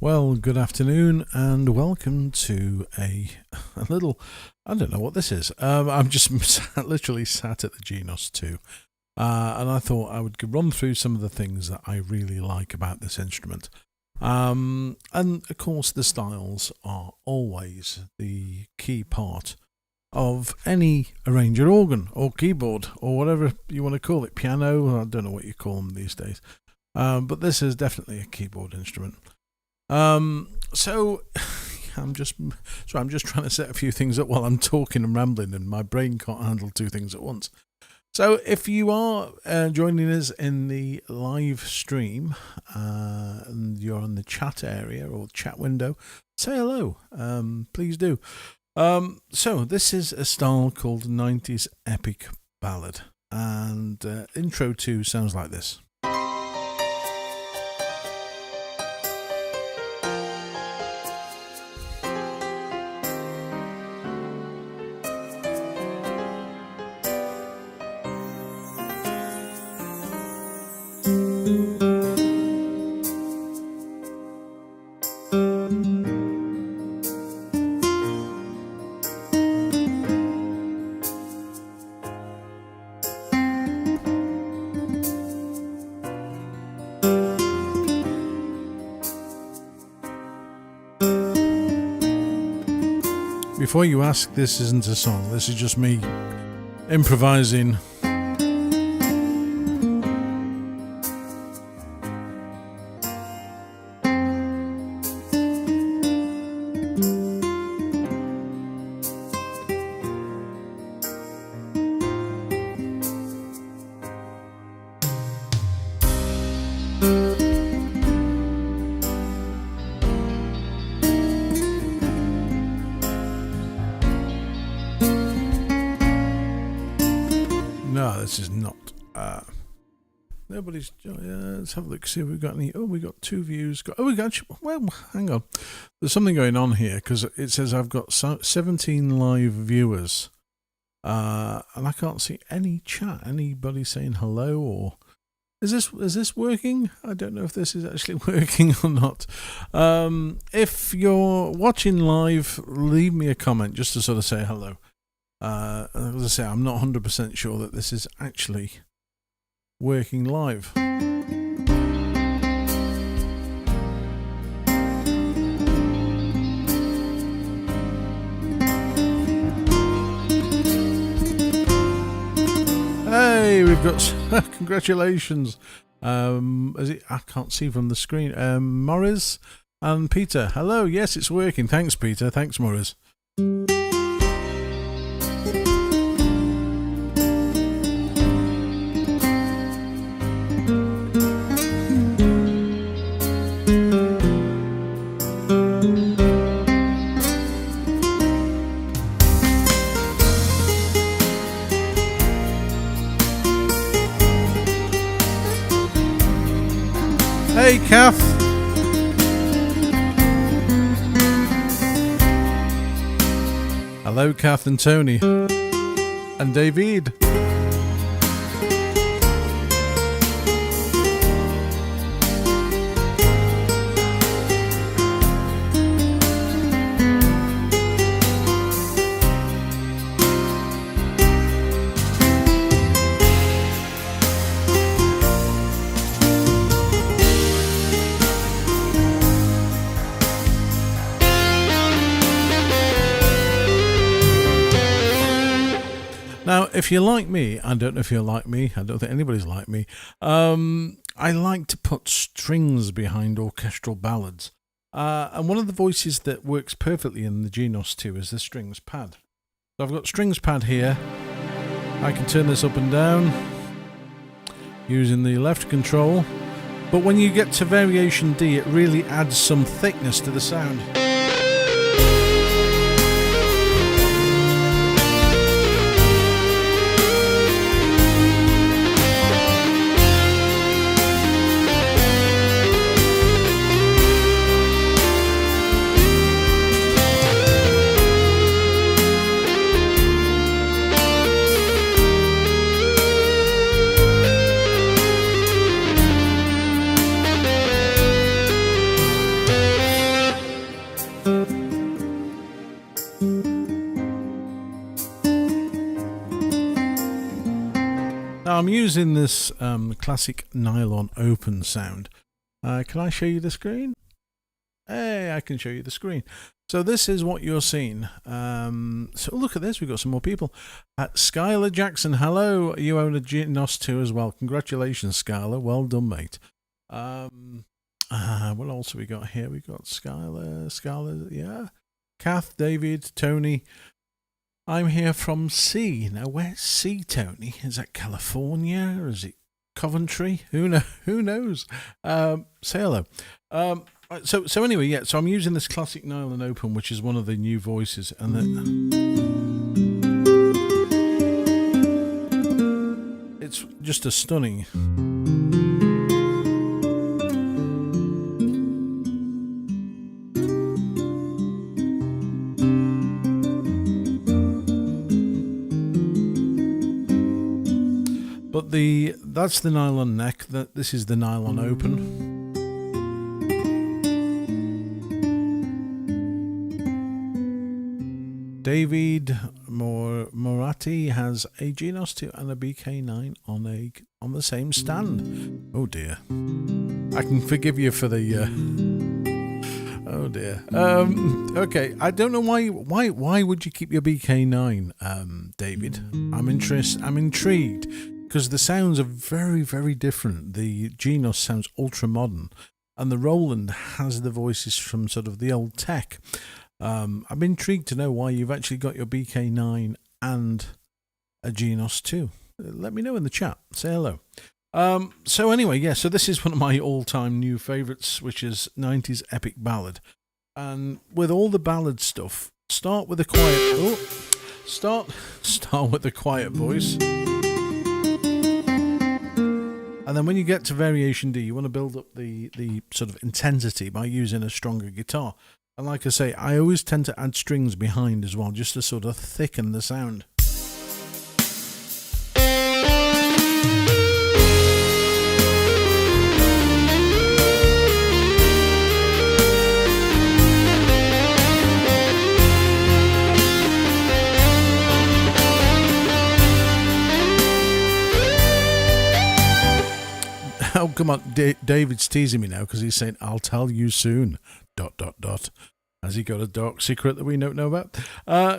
Well, good afternoon and welcome to a little, I don't know what this is. I'm just literally sat at the Genos 2 and I thought I would run through some of the things that I really like about this instrument. And of course the styles are always the key part of any arranger organ or keyboard or whatever you want to call it, piano, I don't know what you call them these days. But this is definitely a keyboard instrument. So I'm just trying to set a few things up while I'm talking and rambling, and my brain can't handle two things at once. So if you are joining us in the live stream and you're in the chat area or chat window, say hello. Please do. So this is a style called 90s epic ballad, and intro 2 sounds like this. Before you ask, this isn't a song, this is just me improvising. No, this is not. Nobody's. Let's have a look. See if we've got any. Oh, we got 2 views. We got. Well, hang on. There's something going on here because it says I've got 17 live viewers, and I can't see any chat. Anybody saying hello or is this working? I don't know if this is actually working or not. If you're watching live, leave me a comment just to sort of say hello. As I say, I'm not 100% sure that this is actually working live. Hey, we've got congratulations. I can't see from the screen. Morris and Peter. Hello. Yes, it's working. Thanks, Peter. Thanks, Morris. Hey, Kath. Hello, Kath and Tony. And David. Now, if you're like me, I don't know if you're like me, I don't think anybody's like me, I like to put strings behind orchestral ballads. And one of the voices that works perfectly in the Genos 2 is the strings pad. So I've got strings pad here. I can turn this up and down using the left control. But when you get to variation D, it really adds some thickness to the sound. I'm using this classic nylon open sound. Can I show you the screen? Hey, I can show you the screen. So this is what you're seeing. So look at this, we've got some more people. Skylar Jackson, hello. You own a Genos too as well. Congratulations, Skylar. Well done, mate. What else have we got here? We've got Skylar, yeah. Kath, David, Tony. I'm here from C. Now, where's C, Tony? Is that California or is it Coventry? Who knows? Say hello. So anyway, yeah. So I'm using this classic nylon open, which is one of the new voices, and then it's just a stunning. But that's the nylon neck. This is the nylon open. David Moratti has a Genos 2 and a BK9 on the same stand. Oh dear. I can forgive you for the. Oh dear. Okay. I don't know why would you keep your BK9, David? I'm intrigued. Because the sounds are very, very different. The Genos sounds ultra modern, and the Roland has the voices from sort of the old tech. I'm intrigued to know why you've actually got your BK9 and a Genos 2. Let me know in the chat. Say hello. So anyway, yeah. So this is one of my all-time new favourites, which is 90s epic ballad. And with all the ballad stuff, start with a quiet. Start with a quiet voice. And then when you get to variation D, you want to build up the sort of intensity by using a stronger guitar. And like I say, I always tend to add strings behind as well, just to sort of thicken the sound. Oh, come on. David's teasing me now because he's saying, I'll tell you soon. ... Has he got a dark secret that we don't know about?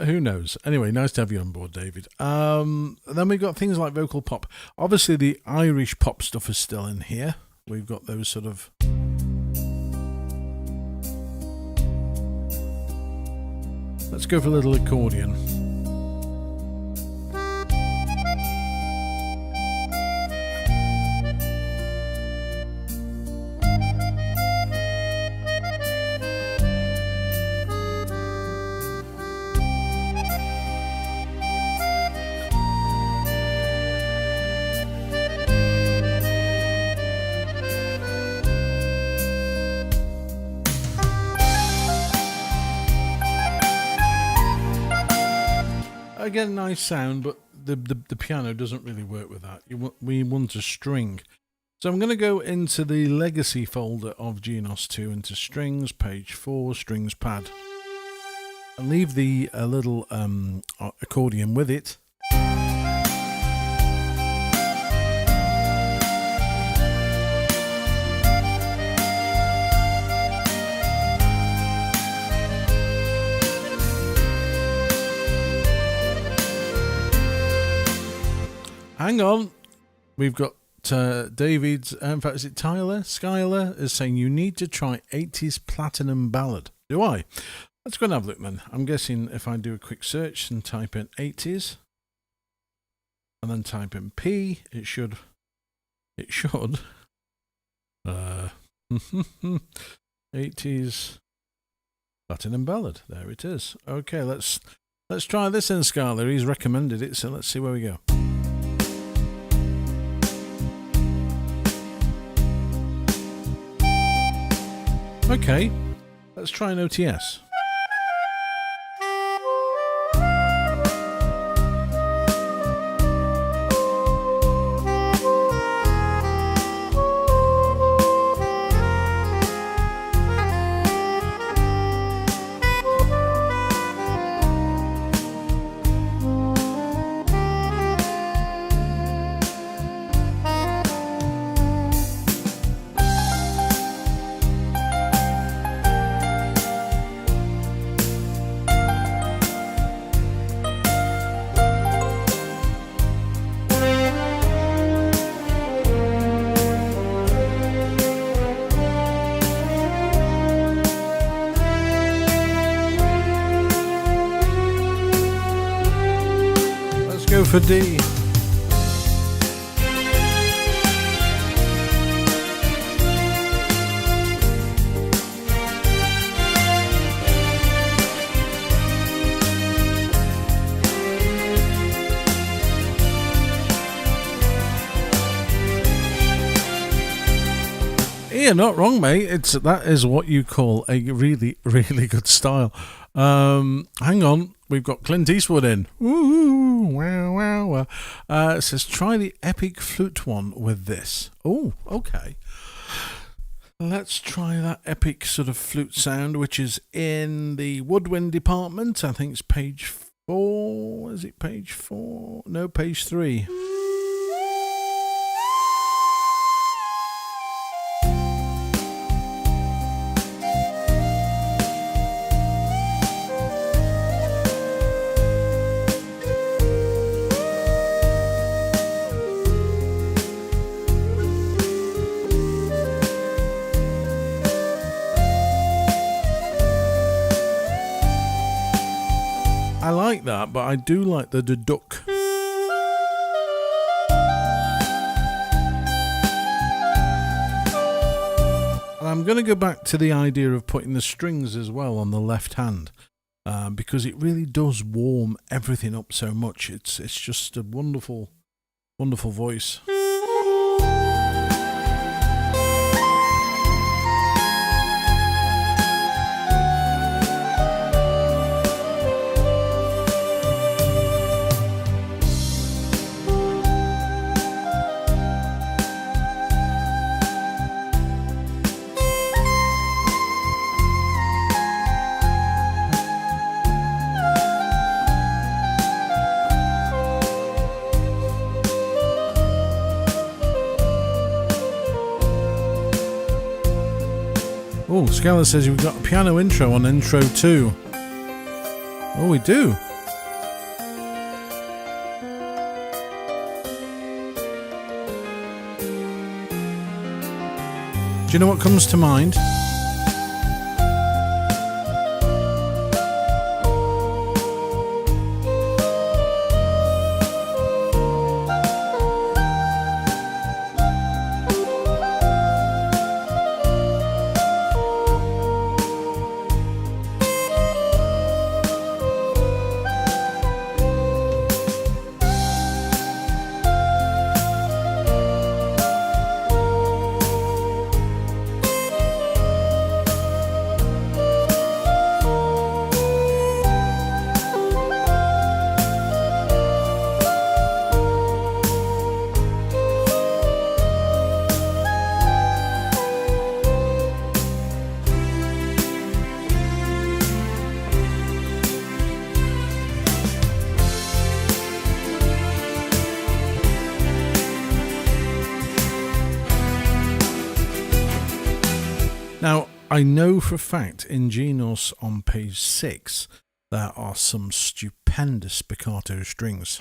Who knows? Anyway, nice to have you on board, David. Then we've got things like vocal pop. Obviously, the Irish pop stuff is still in here. We've got those sort of... Let's go for a little accordion. Again, nice sound, but the piano doesn't really work with that. We want a string. So I'm going to go into the legacy folder of Genos 2 into strings, page 4, strings pad. And leave the little accordion with it. Hang on, we've got David's, in fact, is it Tyler? Skylar is saying you need to try 80s Platinum Ballad. Do I? Let's go and have a look, man. I'm guessing if I do a quick search and type in 80s and then type in P, it should 80s Platinum Ballad. There it is. Okay, let's try this in, Skylar. He's recommended it, so let's see where we go. Okay, let's try an OTS. for D. Yeah, not wrong, mate. That is what you call a really, really good style. Hang on, we've got Clint Eastwood in. Woo, wow, wow, wow. It says try the epic flute one with this. Oh, okay. Let's try that epic sort of flute sound, which is in the woodwind department. I think it's page 4. Is it page 4? No, page 3. I like that, but I do like the duck. And I'm going to go back to the idea of putting the strings as well on the left hand, because it really does warm everything up so much. It's just a wonderful, wonderful voice. Oh, Skylar says we've got a piano intro on intro 2. Oh, we do. Do you know what comes to mind? Now, I know for a fact in Genos on page 6 there are some stupendous spiccato strings.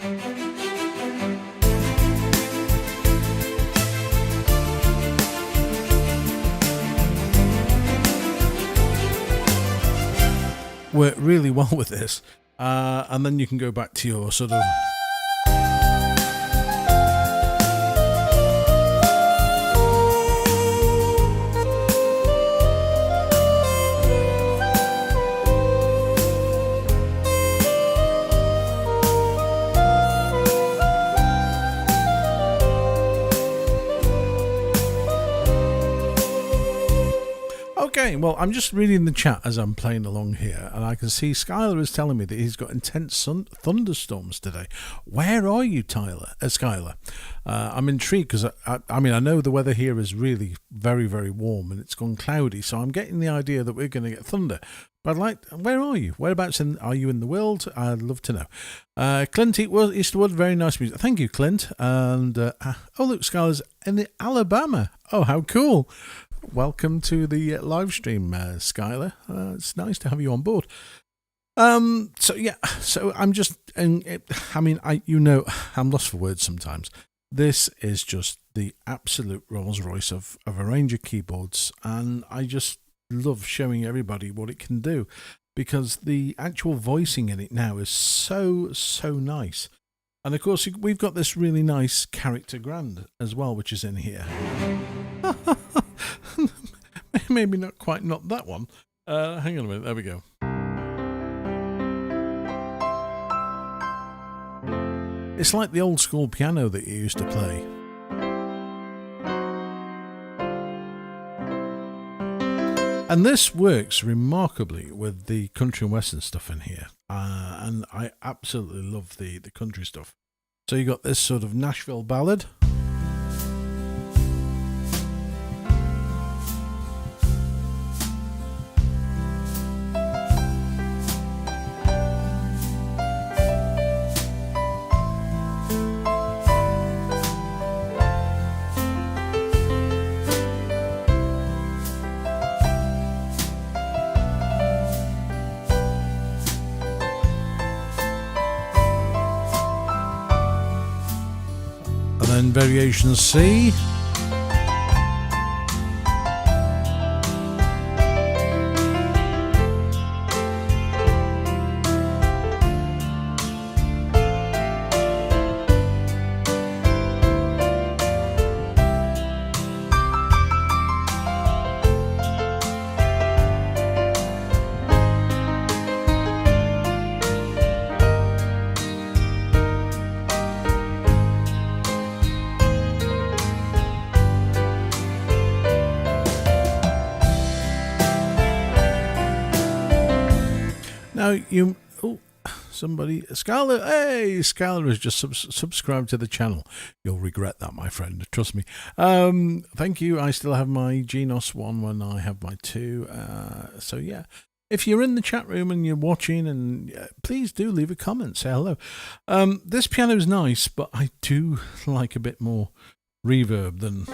Work really well with this, and then you can go back to your sort of... Okay, well, I'm just reading the chat as I'm playing along here, and I can see Skylar is telling me that he's got intense thunderstorms today. Where are you, Skylar? I'm intrigued because, I mean, I know the weather here is really very, very warm, and it's gone cloudy, so I'm getting the idea that we're going to get thunder. But where are you? Whereabouts are you in the world? I'd love to know. Clint Eastwood, very nice music. Thank you, Clint. And, oh, look, Skylar's in the Alabama. Oh, how cool. Welcome to the live stream, Skylar. It's nice to have you on board. So I'm just, I mean, I'm lost for words sometimes. This is just the absolute Rolls Royce of a range of keyboards, and I just love showing everybody what it can do, because the actual voicing in it now is so nice. And of course, we've got this really nice character grand as well, which is in here. Maybe not that one. Hang on a minute, there we go. It's like the old school piano that you used to play. And this works remarkably with the country and western stuff in here. And I absolutely love the country stuff. So you got this sort of Nashville ballad. And variation C. Now somebody, Scarlett, hey, Scarlett has just subscribed to the channel. You'll regret that, my friend, trust me. Thank you. I still have my Genos one when I have my two. So yeah, if you're in the chat room and you're watching, and please do leave a comment, say hello. This piano is nice, but I do like a bit more reverb than...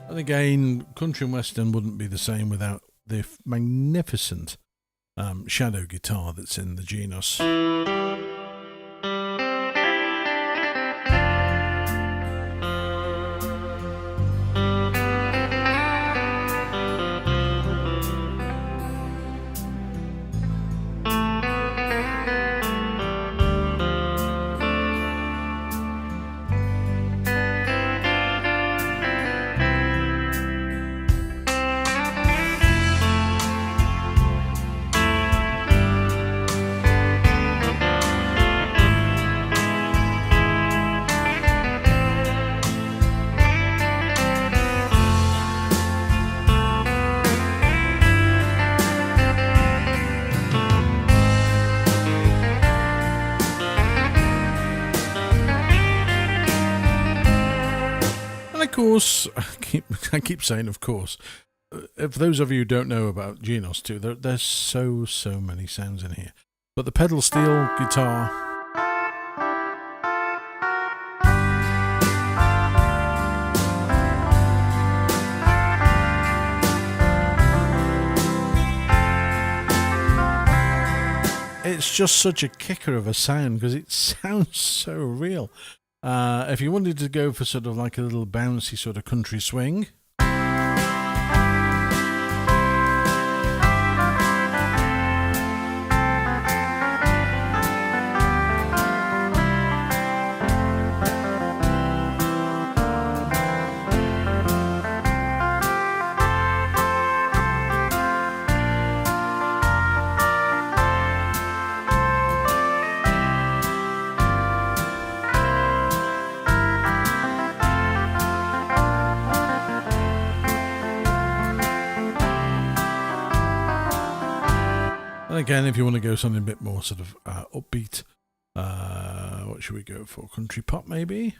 And again, country and western wouldn't be the same without the magnificent shadow guitar that's in the Genos. Of course, I keep saying of course. For those of you who don't know about Genos 2, there's so many sounds in here. But the pedal steel guitar, it's just such a kicker of a sound because it sounds so real. If you wanted to go for sort of like a little bouncy sort of country swing, and again, if you want to go something a bit more sort of upbeat, what should we go for? Country pop, maybe?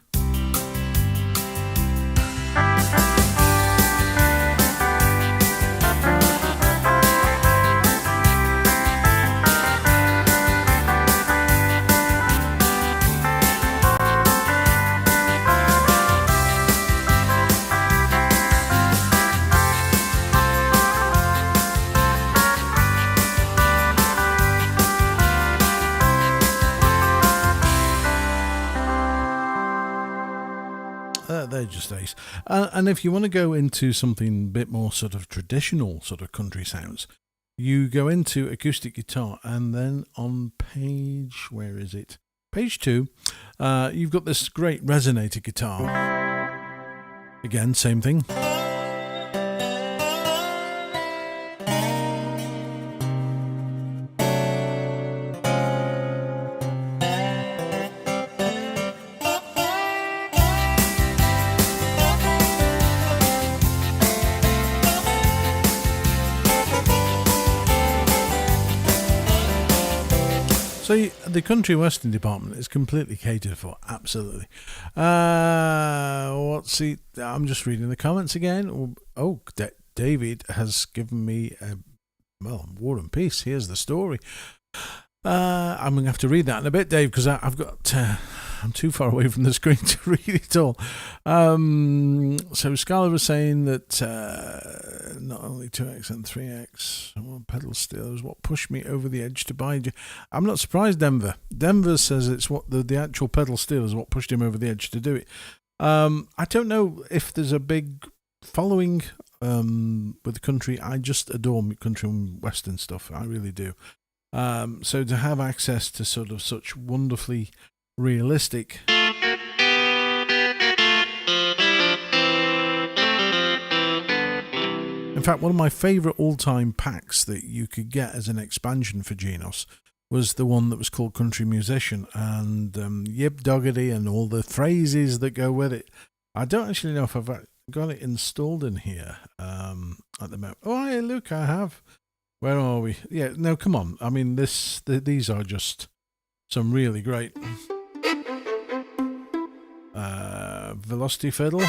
they're just ace. And if you want to go into something a bit more sort of traditional sort of country sounds, you go into acoustic guitar, and then on page, where is it? Page 2, you've got this great resonator guitar. Again, same thing. So the country western department is completely catered for, absolutely. What's he? I'm just reading the comments again. Oh, David has given me War and Peace. Here's the story. I'm going to have to read that in a bit, Dave, because I'm too far away from the screen to read it all. So Scala was saying that not only 2X and 3X, pedal steel is what pushed me over the edge to buy. I'm not surprised, Denver. Denver says it's what the actual pedal steel is what pushed him over the edge to do it. I don't know if there's a big following with the country. I just adore country and western stuff. I really do. So to have access to sort of such wonderfully realistic in fact, one of my favourite all-time packs that you could get as an expansion for Genos was the one that was called Country Musician, and Yip Doggedy and all the phrases that go with it. I don't actually know if I've got it installed in here at the moment. Oh, hey, look, I have. Where are we? Yeah, no, come on. I mean, these are just some really great velocity fiddle.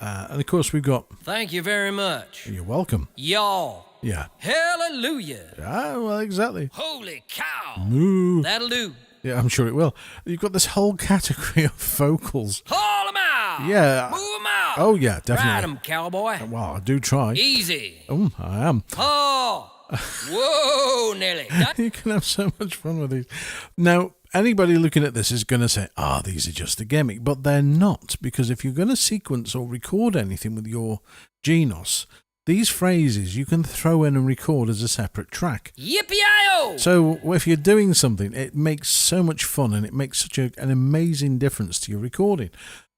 And of course, we've got. Thank you very much. You're welcome. Y'all. Yeah. Hallelujah. Ah, well, exactly. Holy cow. Moo. That'll do. Yeah, I'm sure it will. You've got this whole category of vocals. Haul 'em out. Yeah. Move 'em out. Oh, yeah, definitely. Ride 'em, cowboy. Well, I do try. Easy. I am. Oh. Whoa, Nelly. You can have so much fun with these. Now, anybody looking at this is going to say, these are just a gimmick. But they're not, because if you're going to sequence or record anything with your Genos, these phrases you can throw in and record as a separate track. Yippee-i-o! So if you're doing something, it makes so much fun and it makes such an amazing difference to your recording.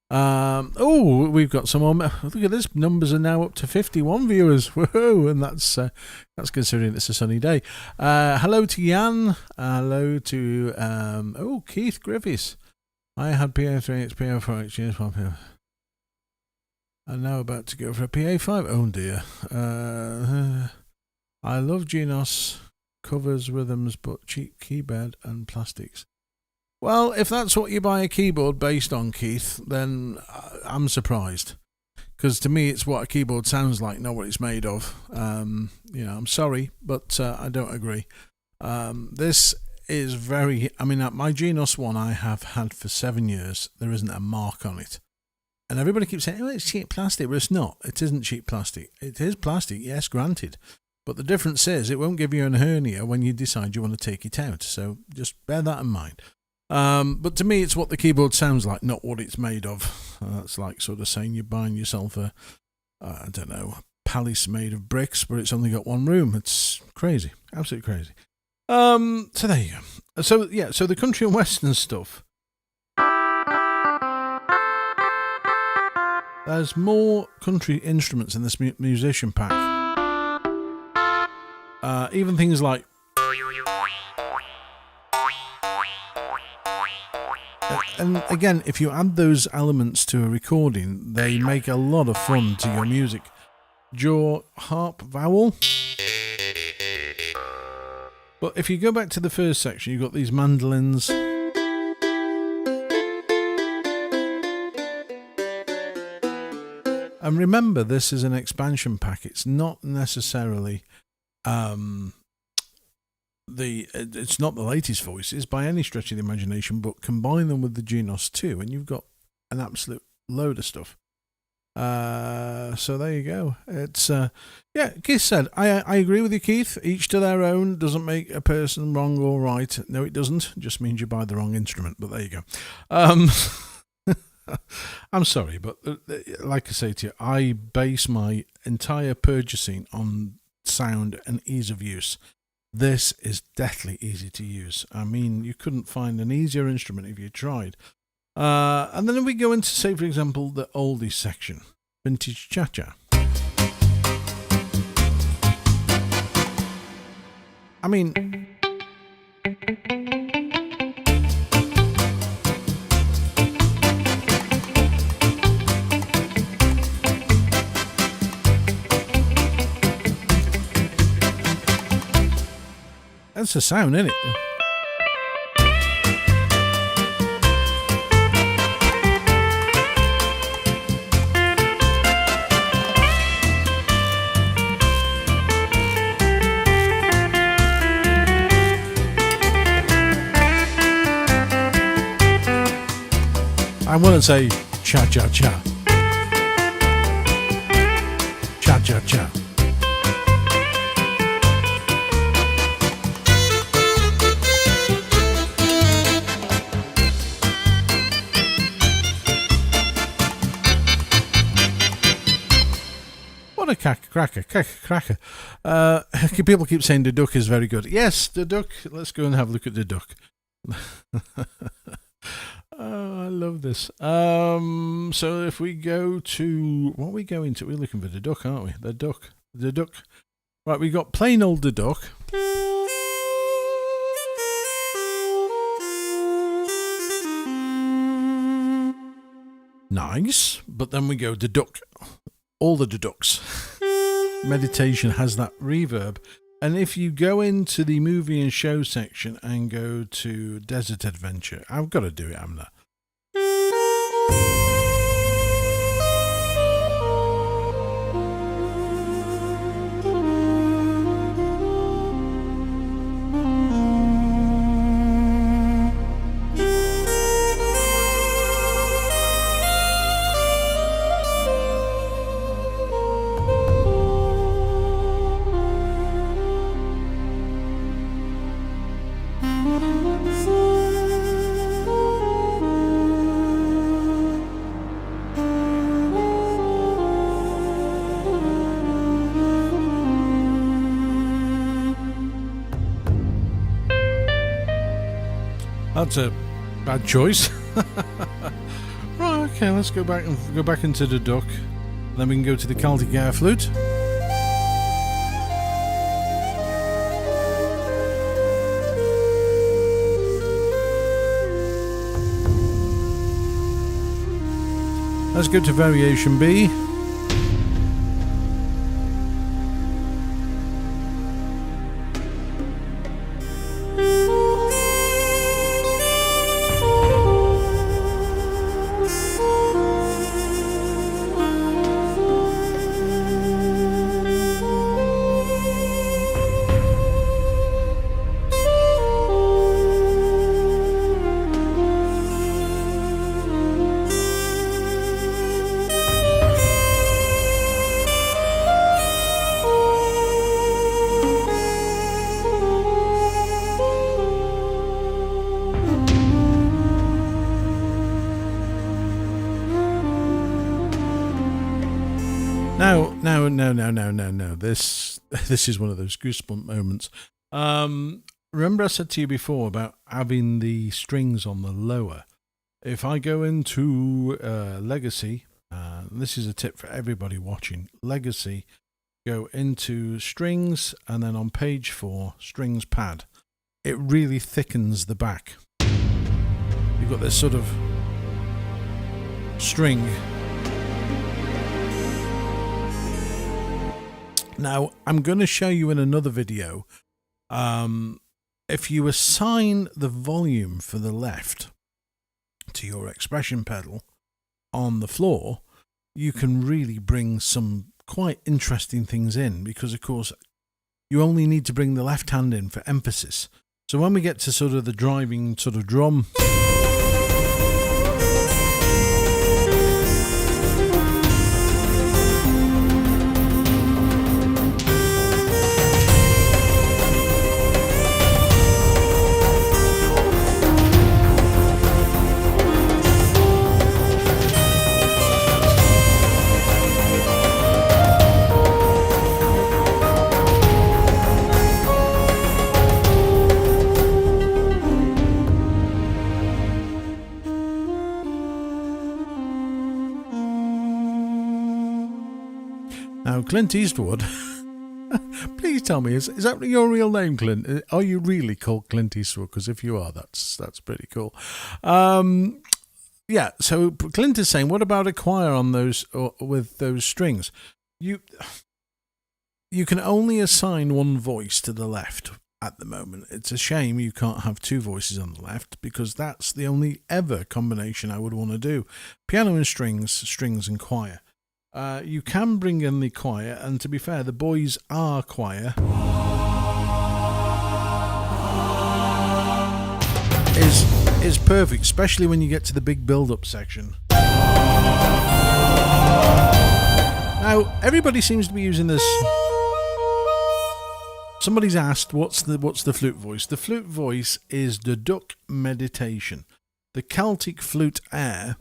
We've got some more. Look at this, numbers are now up to 51 viewers. Whoa, and that's considering it's a sunny day. Hello to Jan. Hello to Keith Griffiths. I had PA3X, PA4X, yes, I'm now about to go for a PA5. Oh dear. I love Genos, covers, rhythms, but cheap keyboard and plastics. Well, if that's what you buy a keyboard based on, Keith, then I'm surprised. Because to me, it's what a keyboard sounds like, not what it's made of. I'm sorry, but I don't agree. This is very. I mean, my Genos one I have had for 7 years. There isn't a mark on it. And everybody keeps saying, it's cheap plastic. But it's not. It isn't cheap plastic. It is plastic, yes, granted. But the difference is it won't give you a hernia when you decide you want to take it out. So just bear that in mind. But to me, it's what the keyboard sounds like, not what it's made of. That's like sort of saying you're buying yourself a palace made of bricks, but it's only got one room. It's crazy. Absolutely crazy. So there you go. So the country and western stuff. There's more country instruments in this musician pack. Even things like. And again, if you add those elements to a recording, they make a lot of fun to your music. Jaw, harp, vowel. But if you go back to the first section, you've got these mandolins. And remember, this is an expansion pack. It's not necessarily it's not the latest voices by any stretch of the imagination, but combine them with the Genos 2 and you've got an absolute load of stuff. So there you go. It's Keith said, I agree with you, Keith. Each to their own. Doesn't make a person wrong or right. No, it doesn't. It just means you buy the wrong instrument. But there you go. I'm sorry, but like I say to you, I base my entire purchasing on sound and ease of use. This is deathly easy to use. I mean, you couldn't find an easier instrument if you tried. And then we go into, say, for example, the oldies section, vintage cha-cha. I mean, that's the sound, isn't it? I wouldn't say cha-cha-cha. Cha-cha-cha. What a cracker. People keep saying the duck is very good. Yes, the duck. Let's go and have a look at the duck. Oh, I love this. So if we go to what are we going to? We're looking for the duck, aren't we? The duck. Right, we got plain old the duck. Nice, but then we go the duck. All the ducks. Meditation has that reverb. And if you go into the movie and show section and go to Desert Adventure, I've got to do it, haven't I? That's a bad choice. Right, okay, let's go back into the duck. Then we can go to the Celtic air flute. Let's go to variation B. No. This is one of those goosebump moments. Remember I said to you before about having the strings on the lower. If I go into Legacy, this is a tip for everybody watching. Legacy, go into strings and then on page 4, strings pad. It really thickens the back. You've got this sort of string. Now, I'm going to show you in another video, if you assign the volume for the left to your expression pedal on the floor, you can really bring some quite interesting things in because, of course, you only need to bring the left hand in for emphasis. So when we get to sort of the driving sort of drum... Now, Clint Eastwood, please tell me, is that your real name, Clint? Are you really called Clint Eastwood? Because if you are, that's pretty cool. Yeah, so Clint is saying, what about a choir on those or with those strings? You can only assign one voice to the left at the moment. It's a shame you can't have two voices on the left, because that's the only ever combination I would want to do. Piano and strings and choir. You can bring in the choir, and to be fair, the boys are choir. Is perfect, especially when you get to the big build-up section. Now, everybody seems to be using this. Somebody's asked, what's the flute voice? The flute voice is the duck meditation, the Celtic flute air.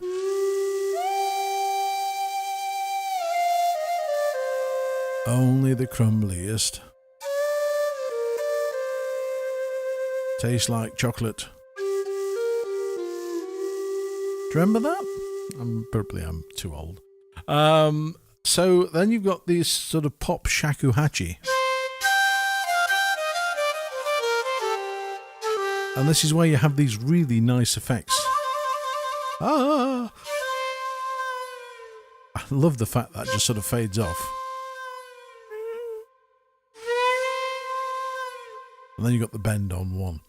Only the crumbliest tastes like chocolate. Do you remember that? I'm too old. So then you've got these sort of pop shakuhachi. And this is where you have these really nice effects. I love the fact that just sort of fades off. And then you've got the bend on one.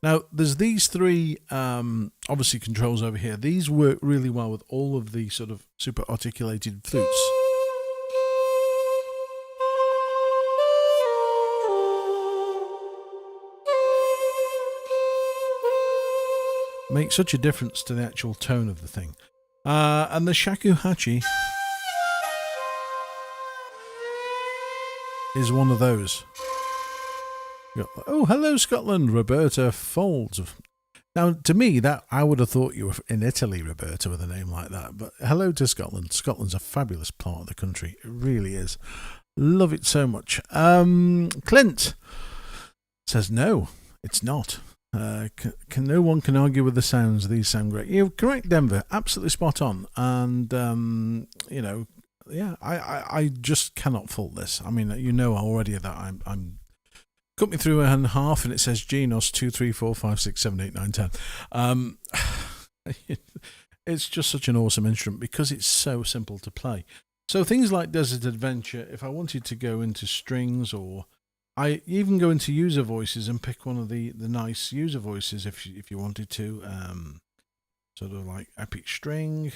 Now, there's these three, obviously, controls over here. These work really well with all of the sort of super articulated flutes. Make such a difference to the actual tone of the thing. And the shakuhachi is one of those. Oh, hello, Scotland, Roberta Folds. Now, to me, that I would have thought you were in Italy, Roberta, with a name like that. But hello to Scotland. Scotland's a fabulous part of the country. It really is. Love it so much. Clint says, no, it's not. No one can argue with the sounds. These sound great. You're correct, Denver. Absolutely spot on. And, yeah, I just cannot fault this. I mean, you know already that I'm cut me through and half, and it says Genos 2, 3, 4, 5, 6, 7, 8, 9, 10. It's just such an awesome instrument because it's so simple to play. So things like Desert Adventure, if I wanted to go into strings, or I even go into user voices and pick one of the nice user voices if you wanted to, sort of like Epic String.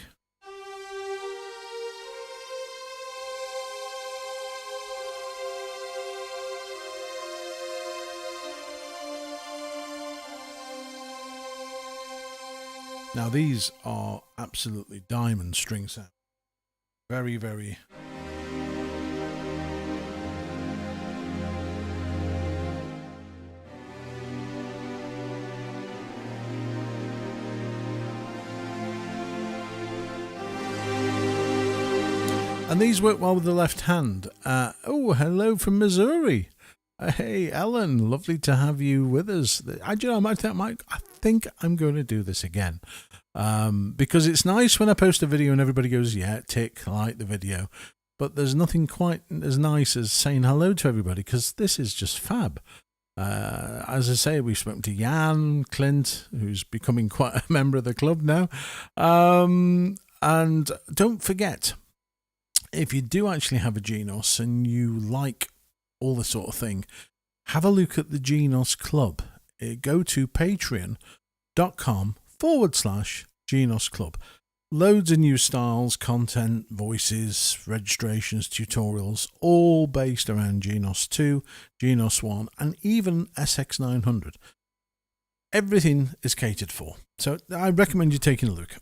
Now these are absolutely diamond string sound. Very, very. And these work well with the left hand. Oh, hello from Missouri. Hey, Ellen, lovely to have you with us. I think I'm going to do this again because it's nice when I post a video and everybody goes, yeah, tick, like the video. But there's nothing quite as nice as saying hello to everybody because this is just fab. As I say, we've spoken to Jan, Clint, who's becoming quite a member of the club now. And don't forget, if you do actually have a Genos and you like all this sort of thing, have a look at the Genos Club. Go to patreon.com/Genos Club. Loads of new styles, content, voices, registrations, tutorials, all based around Genos 2, Genos 1, and even SX900. Everything is catered for. So I recommend you taking a look.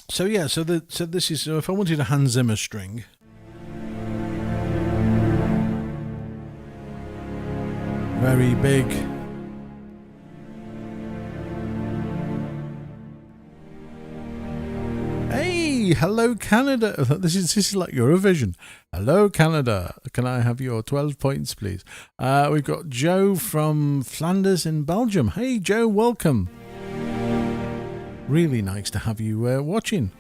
So this is, if I wanted a Hans Zimmer string, very big. Hey, hello Canada. This is like Eurovision. Hello Canada. Can I have your 12 points, please? We've got Joe from Flanders in Belgium. Hey Joe, welcome. Really nice to have you watching.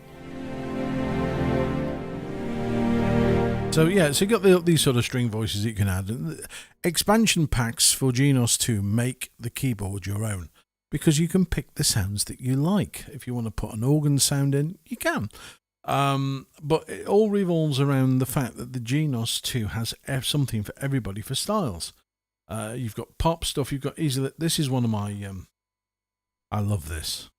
So yeah, so you got these sort of string voices that you can add. And expansion packs for Genos 2 make the keyboard your own because you can pick the sounds that you like. If you want to put an organ sound in, you can. But it all revolves around the fact that the Genos 2 has something for everybody for styles. You've got pop stuff. You've got easily. This is one of my. I love this.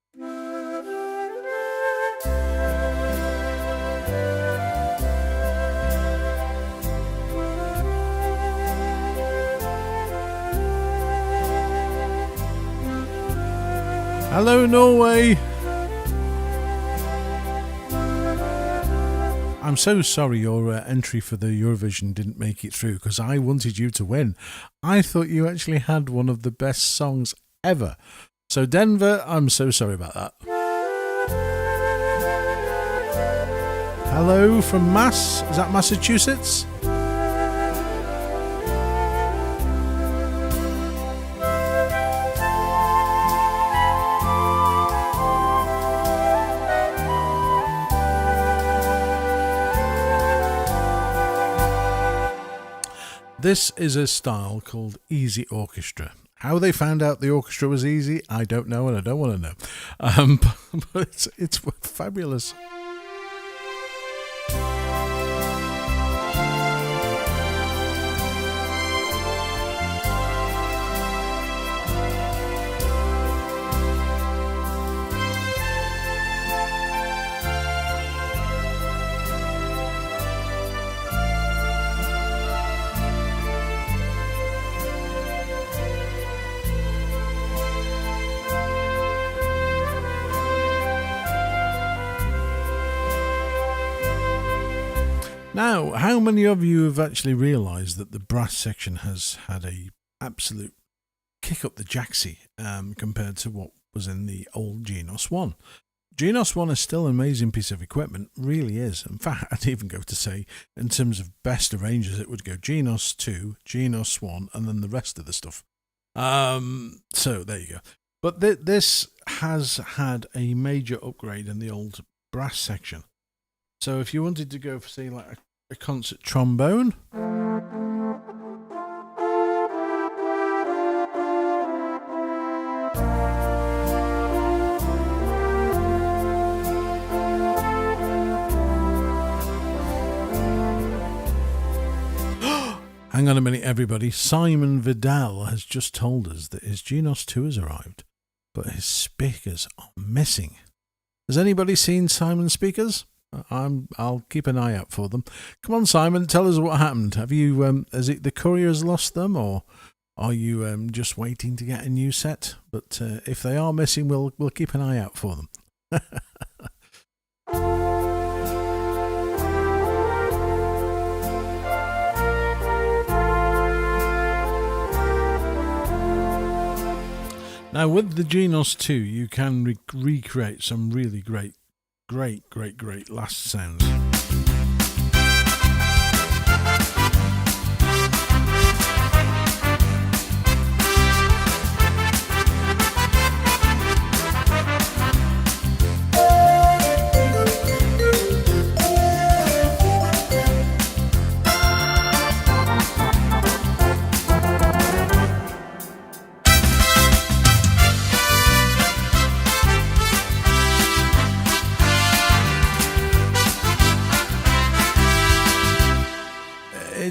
Hello, Norway! I'm so sorry your entry for the Eurovision didn't make it through because I wanted you to win. I thought you actually had one of the best songs ever. So, Denver, I'm so sorry about that. Hello from Mass. Is that Massachusetts? This is a style called easy orchestra. How they found out the orchestra was easy, I don't know, and I don't want to know. But it's fabulous. Now, how many of you have actually realised that the brass section has had a absolute kick up the jacksie compared to what was in the old Genos 1? Genos 1 is still an amazing piece of equipment, really is. In fact, I'd even go to say, in terms of best arrangers, it would go Genos 2, Genos 1, and then the rest of the stuff. So, there you go. But this has had a major upgrade in the old brass section. So if you wanted to go for, say, like a concert trombone. Hang on a minute, everybody. Simon Vidal has just told us that his Genos 2 has arrived, but his speakers are missing. Has anybody seen Simon's speakers? I'll keep an eye out for them. Come on, Simon, tell us what happened. Have you? Is it the courier has lost them, or are you just waiting to get a new set? But if they are missing, we'll keep an eye out for them. Now, with the Genos 2, you can recreate some really great last sounds.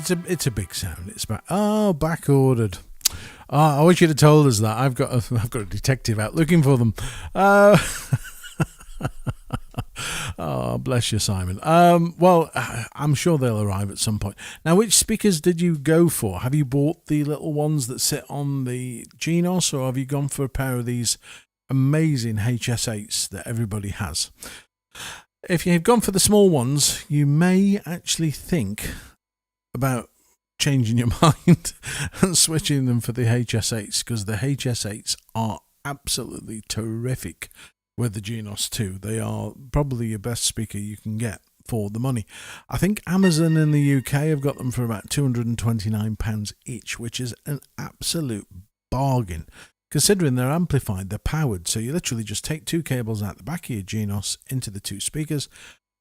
It's a big sound. It's back ordered. I wish you'd have told us that. I've got a detective out looking for them. Oh, bless you, Simon. Well, I'm sure they'll arrive at some point. Now, which speakers did you go for? Have you bought the little ones that sit on the Genos, or have you gone for a pair of these amazing HS8s that everybody has? If you've gone for the small ones, you may actually think about changing your mind and switching them for the HS8s, because the HS8s are absolutely terrific with the Genos 2. They are probably your best speaker you can get for the money. I think Amazon in the UK have got them for about £229 each, which is an absolute bargain considering they're amplified, they're powered. So you literally just take two cables out the back of your Genos into the two speakers,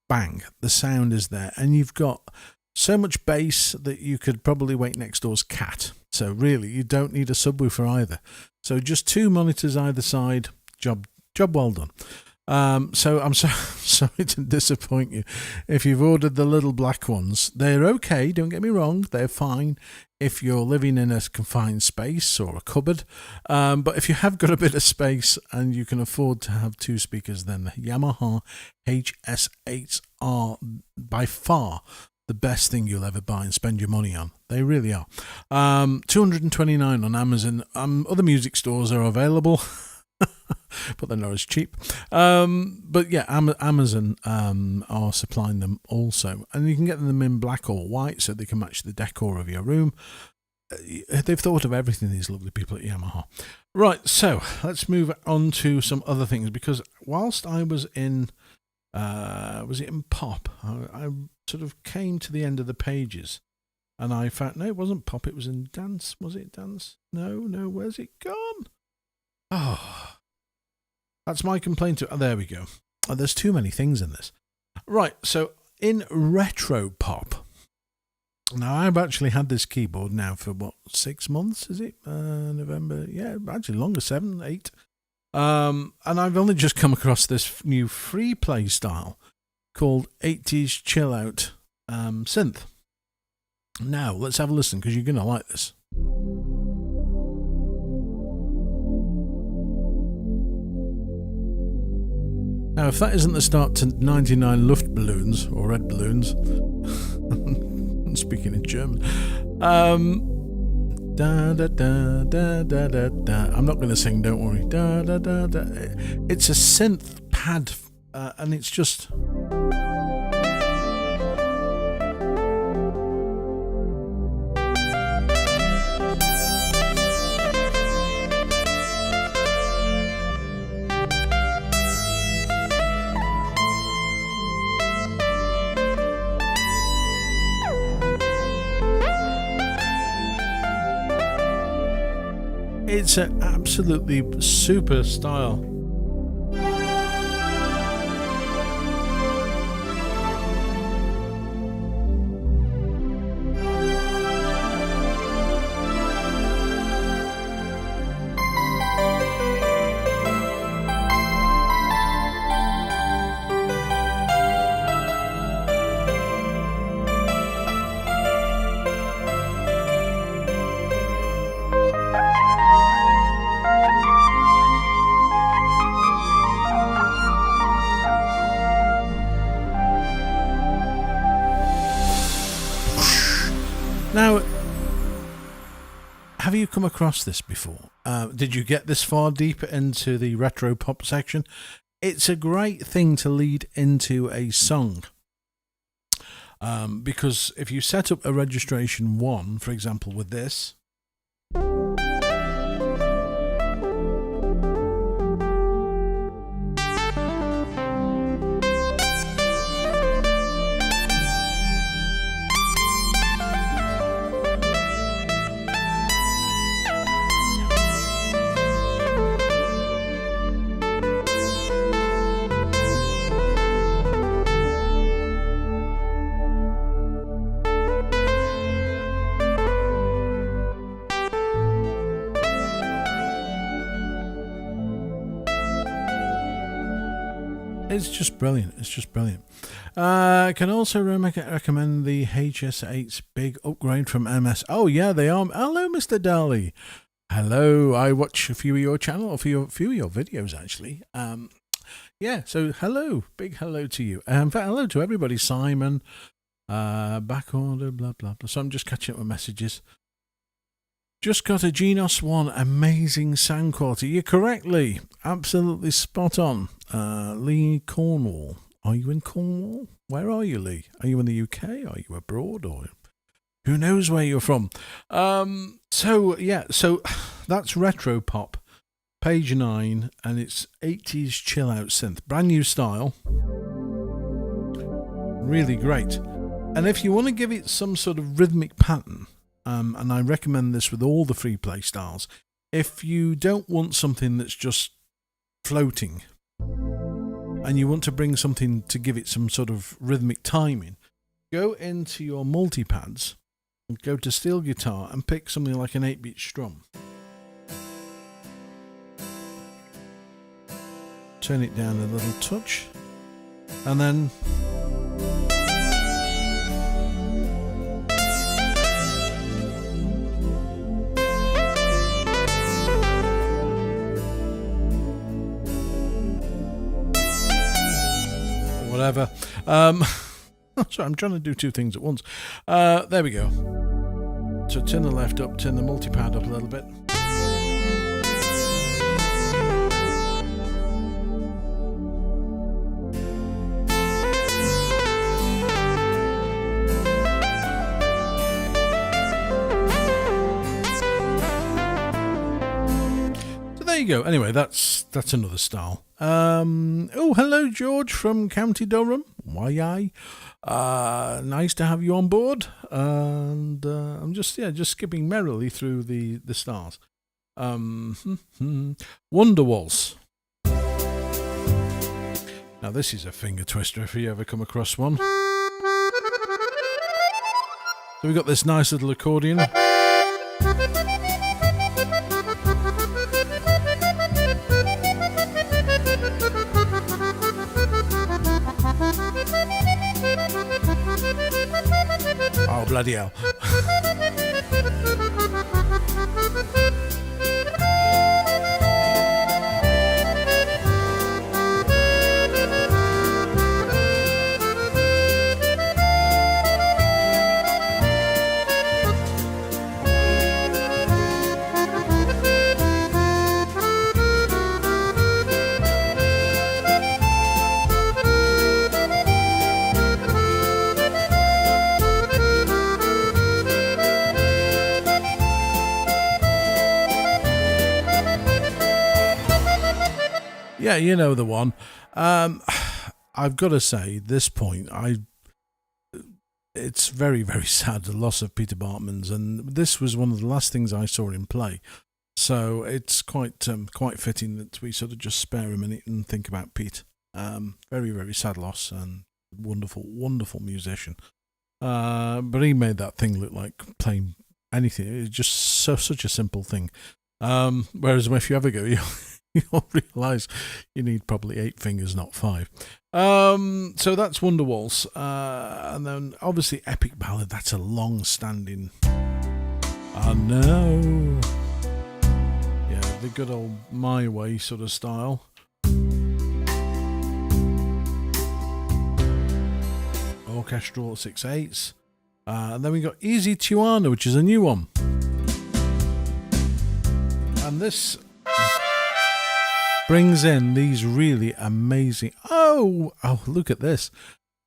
bang, the sound is there, and you've got so much bass that you could probably wake next door's cat. So really, you don't need a subwoofer either. So just 2 monitors either side. Job well done. So I'm sorry to disappoint you. If you've ordered the little black ones, they're okay. Don't get me wrong, they're fine if you're living in a confined space or a cupboard. But if you have got a bit of space and you can afford to have 2 speakers, then the Yamaha HS8s are by far the best thing you'll ever buy and spend your money on. They really are. $229 on Amazon. Other music stores are available, but they're not as cheap. But yeah, Amazon are supplying them also, and you can get them in black or white so they can match the decor of your room. They've thought of everything, these lovely people at Yamaha. Right, so let's move on to some other things, because whilst I was in was it in pop, I sort of came to the end of the pages and I found, no, it wasn't pop, it was in dance. Was it dance? No, where's it gone? Oh, that's my complaint. There we go. Oh, there's too many things in this. Right, so in retro pop, now I've actually had this keyboard now for 6 months, is it? November, yeah, actually longer, 7, 8. And I've only just come across this new free play style called 80s Chill Out synth. Now, let's have a listen, because you're going to like this. Now, if that isn't the start to 99 Luftballons, or red balloons, speaking in German, da da da da da da da. I'm not going to sing, don't worry. Da da da da. It's a synth pad, and it's just. It's an absolutely super style. Now, have you come across this before? Did you get this far deep into the retro pop section? It's a great thing to lead into a song. Because if you set up a registration 1, for example, with this. It's just brilliant. It's just brilliant. I can also recommend the HS8's big upgrade from MS. Oh, yeah, they are. Hello, Mr. Daly. Hello. I watch a few of your channel, a few of your videos, actually. Yeah, so hello. Big hello to you. In fact, hello to everybody. Simon, back order, blah, blah, blah. So I'm just catching up with messages. Just got a Genos 1, amazing sound quality. You're correctly, absolutely spot on. Lee Cornwall. Are you in Cornwall? Where are you, Lee? Are you in the UK? Are you abroad? Or who knows where you're from? So that's retro pop, page 9, and it's 80s chill out synth, brand new style, really great. And if you want to give it some sort of rhythmic pattern. And I recommend this with all the free play styles. If you don't want something that's just floating and you want to bring something to give it some sort of rhythmic timing, go into your multipads and go to steel guitar and pick something like an 8-beat strum. Turn it down a little touch, and then whatever. Sorry, I'm trying to do two things at once. There we go. So turn the left up, turn the multipad up a little bit. There you go. Anyway, that's another style. Oh, hello, George from County Durham. Why? Nice to have you on board. And I'm just skipping merrily through the stars. Wonder Waltz. Now this is a finger twister if you ever come across one. So we've got this nice little accordion. Oh, bloody hell. Yeah, you know the one. I've got to say, this point, it's very, very sad, the loss of Peter Bartmans, and this was one of the last things I saw him play. So it's quite fitting that we sort of just spare a minute and think about Pete. Very, very sad loss, and wonderful, wonderful musician. But he made that thing look like playing anything. It was just such a simple thing. Whereas if you ever go, you'll realise you need probably 8 fingers, not 5. So that's Wonder Waltz. And then obviously Epic Ballad, that's a long-standing... I know. Yeah, the good old My Way sort of style. Orchestral 6/8. And then we got Easy Tijuana, which is a new one. And this... brings in these really amazing... Oh, look at this.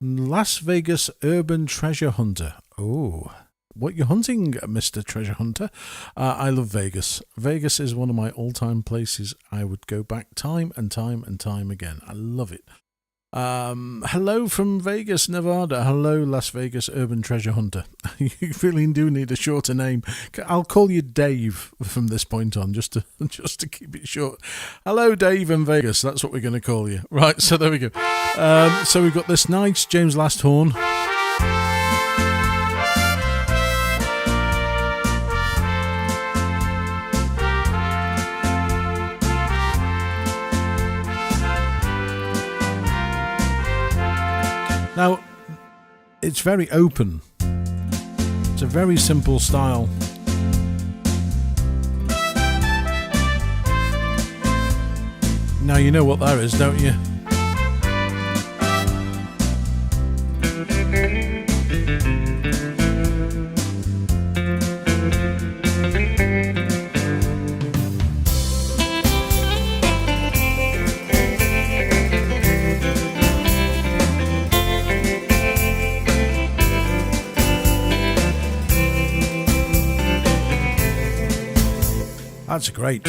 Las Vegas Urban Treasure Hunter. Oh, what you hunting, Mr. Treasure Hunter? I love Vegas. Vegas is one of my all-time places. I would go back time and time and time again. I love it. Hello from Vegas, Nevada. Hello, Las Vegas Urban Treasure Hunter. You really do need a shorter name. I'll call you Dave from this point on, just to keep it short. Hello, Dave in Vegas. That's what we're going to call you. Right, so there we go. So we've got this nice James Last horn. Now, it's very open. It's a very simple style. Now you know what that is, don't you? That's great.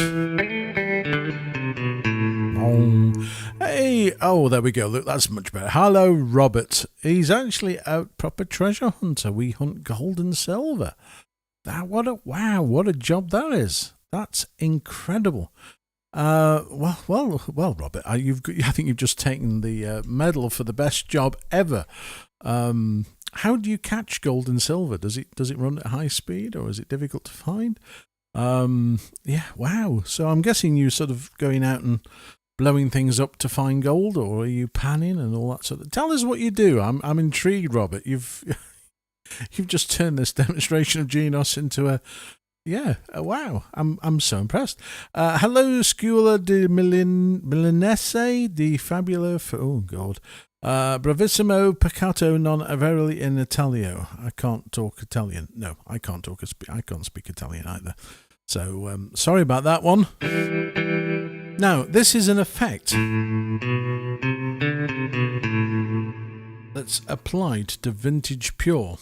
Hey, oh, there we go. Look, that's much better. Hello, Robert. He's actually a proper treasure hunter. We hunt gold and silver. What a job that is. That's incredible. Well, Robert, I think you've just taken the medal for the best job ever How do you catch gold and silver? Does it run at high speed, or is it difficult to find? Yeah, wow. So I'm guessing you sort of going out and blowing things up to find gold, or are you panning and all that sort of? Tell us what you do. I'm intrigued, Robert. You've just turned this demonstration of Genos into a wow. I'm so impressed. Hello, Scuola di Milanese di Fabula. Oh God. Bravissimo peccato non averli in Italio. I can't talk Italian. No, I can't speak Italian either. So sorry about that one. Now, this is an effect that's applied to Vintage Pure.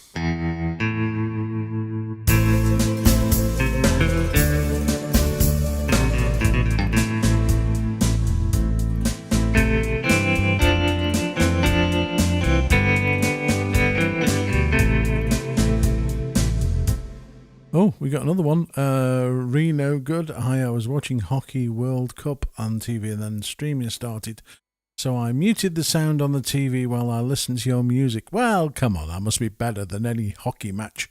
Oh, we got another one. Reno, good. Hi, I was watching Hockey World Cup on TV and then streaming started. So I muted the sound on the TV while I listened to your music. Well, come on, that must be better than any hockey match.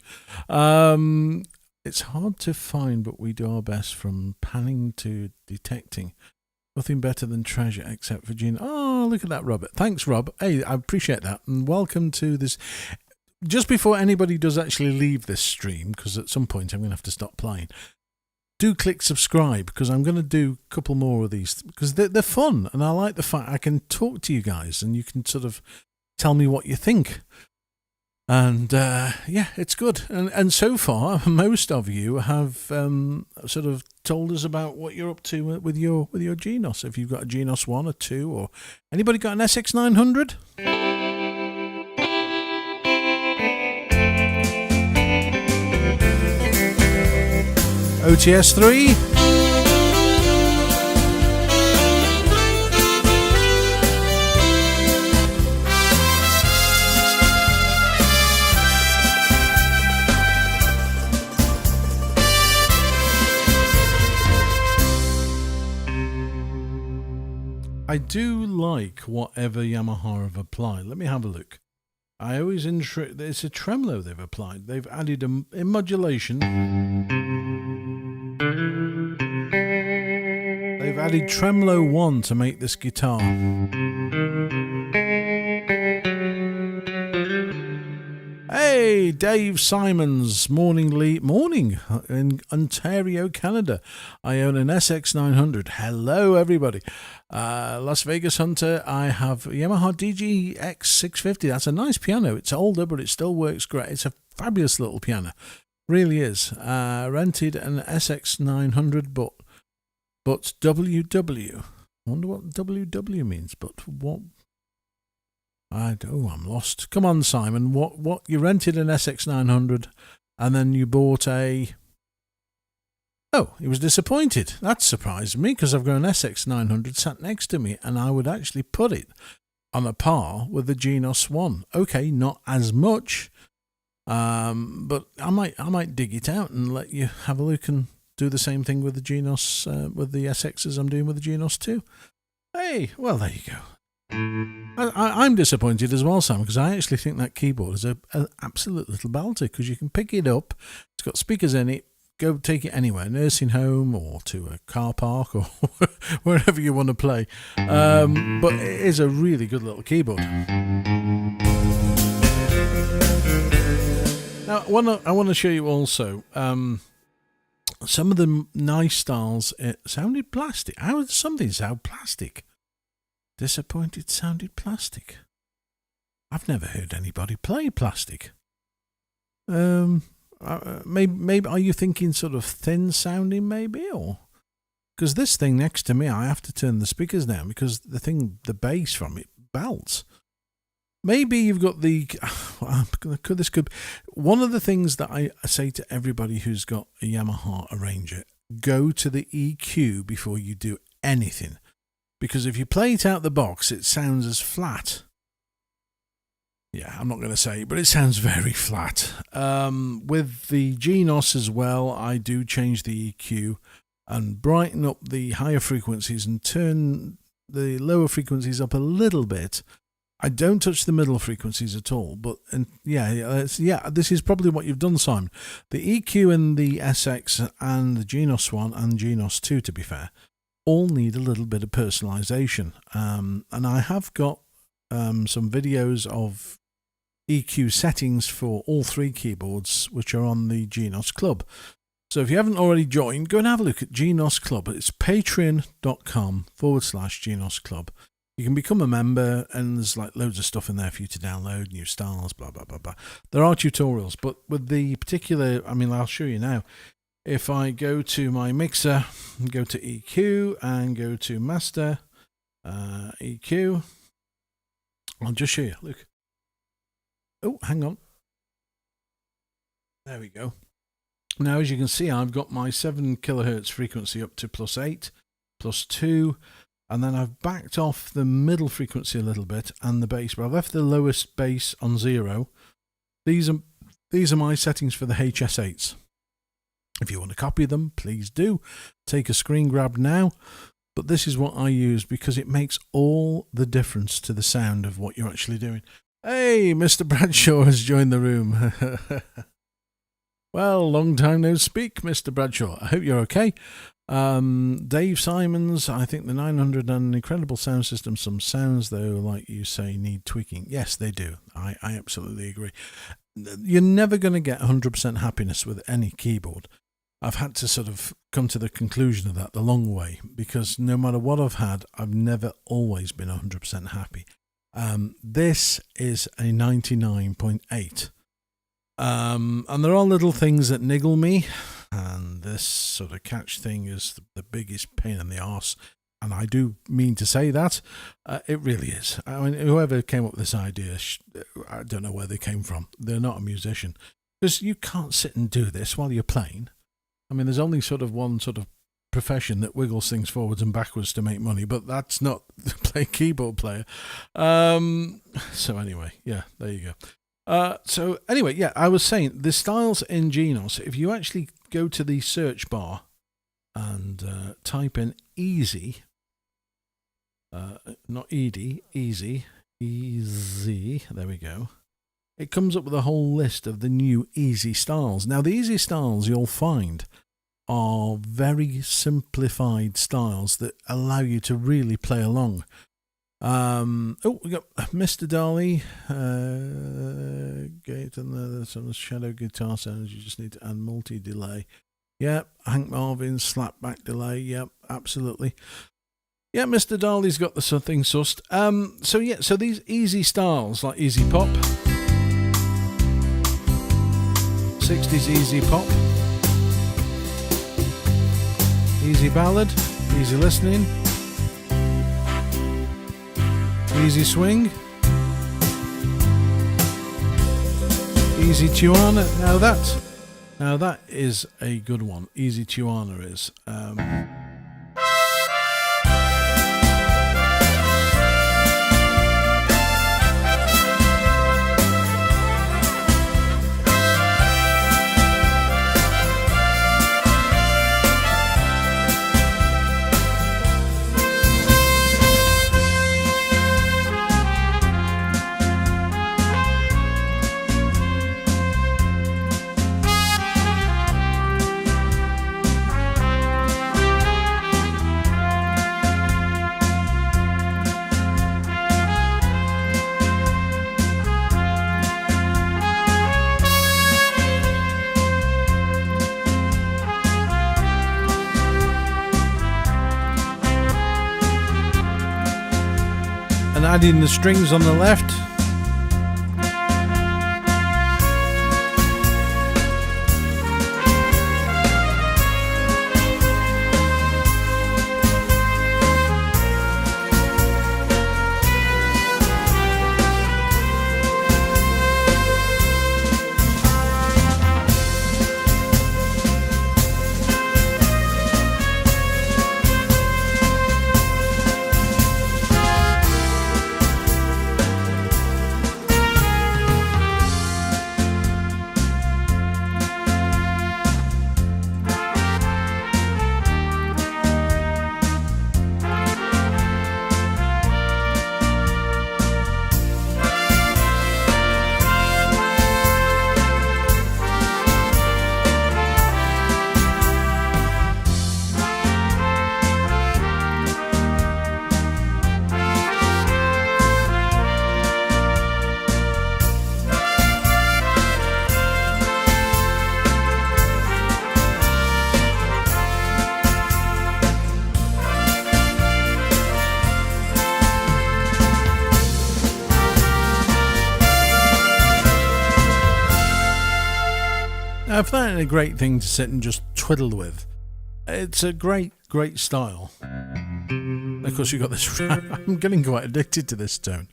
It's hard to find, but we do our best from panning to detecting. Nothing better than treasure except for Gene. Oh, look at that, Robert. Thanks, Rob. Hey, I appreciate that. And welcome to this. Just before anybody does actually leave this stream, because at some point I'm going to have to stop playing, do click subscribe, because I'm going to do a couple more of these, because they're fun, and I like the fact I can talk to you guys, and you can sort of tell me what you think. And yeah, it's good. And so far, most of you have sort of told us about what you're up to with your Genos. If you've got a Genos 1 or 2, or anybody got an SX900? OTS 3. I do like whatever Yamaha have applied. Let me have a look. I always it's a tremolo they've applied. They've added a modulation. They've added tremolo 1 to make this guitar. Hey, Dave Simons, morning in Ontario, Canada. I own an SX900. Hello, everybody. Las Vegas Hunter, I have Yamaha DGX650. That's a nice piano. It's older, but it still works great. It's a fabulous little piano. Really is. Rented an SX900, but WW. I wonder what WW means, but what? I'm lost. Come on, Simon. What? You rented an SX900 and then you bought a... Oh, he was disappointed. That surprised me, because I've got an SX900 sat next to me and I would actually put it on a par with the Genos 1. Okay, not as much, but I might dig it out and let you have a look and do the same thing with the Genos, with the SX as I'm doing with the Genos 2. Hey, well, there you go. I'm disappointed as well, Sam, because I actually think that keyboard is an absolute little belter, because you can pick it up, it's got speakers in it, go take it anywhere, nursing home or to a car park or wherever you want to play. But it is a really good little keyboard. Now, I want to show you also some of the nice styles. It sounded plastic. How does something sound plastic? Disappointed sounded plastic. I've never heard anybody play plastic. Maybe are you thinking sort of thin sounding, maybe, or because this thing next to me, I have to turn the speakers down because the bass from it belts. Maybe you've got this could one of the things that I say to everybody who's got a Yamaha arranger: go to the EQ before you do anything. Because if you play it out the box, it sounds as flat. Yeah, I'm not going to say, but it sounds very flat. With the Genos as well, I do change the EQ and brighten up the higher frequencies and turn the lower frequencies up a little bit. I don't touch the middle frequencies at all, but this is probably what you've done, Simon. The EQ in the SX and the Genos 1 and Genos 2, to be fair, all need a little bit of personalization. And I have got some videos of EQ settings for all three keyboards, which are on the Genos Club. So if you haven't already joined, go and have a look at Genos Club. It's patreon.com/Genos Club. You can become a member, and there's like loads of stuff in there for you to download, new styles, blah, blah, blah, blah. There are tutorials, but with the particular, I'll show you now. If I go to my mixer, go to EQ and go to master, EQ, I'll just show you. Look. Oh, hang on. There we go. Now, as you can see, I've got my 7 kilohertz frequency up to +8, +2, and then I've backed off the middle frequency a little bit and the bass, but I've left the lowest bass on 0. These are my settings for the HS8s. If you want to copy them, please do. Take a screen grab now. But this is what I use because it makes all the difference to the sound of what you're actually doing. Hey, Mr. Bradshaw has joined the room. Well, long time no speak, Mr. Bradshaw. I hope you're okay. Dave Simons, I think the 900 and an incredible sound system. Some sounds, though, like you say, need tweaking. Yes, they do. I absolutely agree. You're never going to get 100% happiness with any keyboard. I've had to sort of come to the conclusion of that the long way, because no matter what I've had, I've never always been 100% happy. This is a 99.8. And there are little things that niggle me, and this sort of catch thing is the biggest pain in the arse, and I do mean to say that. It really is. Whoever came up with this idea, I don't know where they came from. They're not a musician, because you can't sit and do this while you're playing. There's only sort of one sort of profession that wiggles things forwards and backwards to make money, but that's not play keyboard player. So anyway, yeah, there you go. I was saying the styles in Genos, if you actually go to the search bar and type in easy, not ED, easy, there we go. It comes up with a whole list of the new easy styles. Now, the easy styles you'll find are very simplified styles that allow you to really play along. We got Mr. Darley, Gate and some shadow guitar sounds. You just need to add multi-delay. Yep, Hank Marvin, slapback delay. Yep, absolutely. Yeah, Mr. Darley's got the thing sussed. So these easy styles like easy pop, 60s easy pop, easy ballad, easy listening, easy swing, easy Tijuana. Now that is a good one. Easy Tijuana is. Adding the strings on the left. Now, if that ain't a great thing to sit and just twiddle with, it's a great style. Of course, you've got this. I'm getting quite addicted to this tone.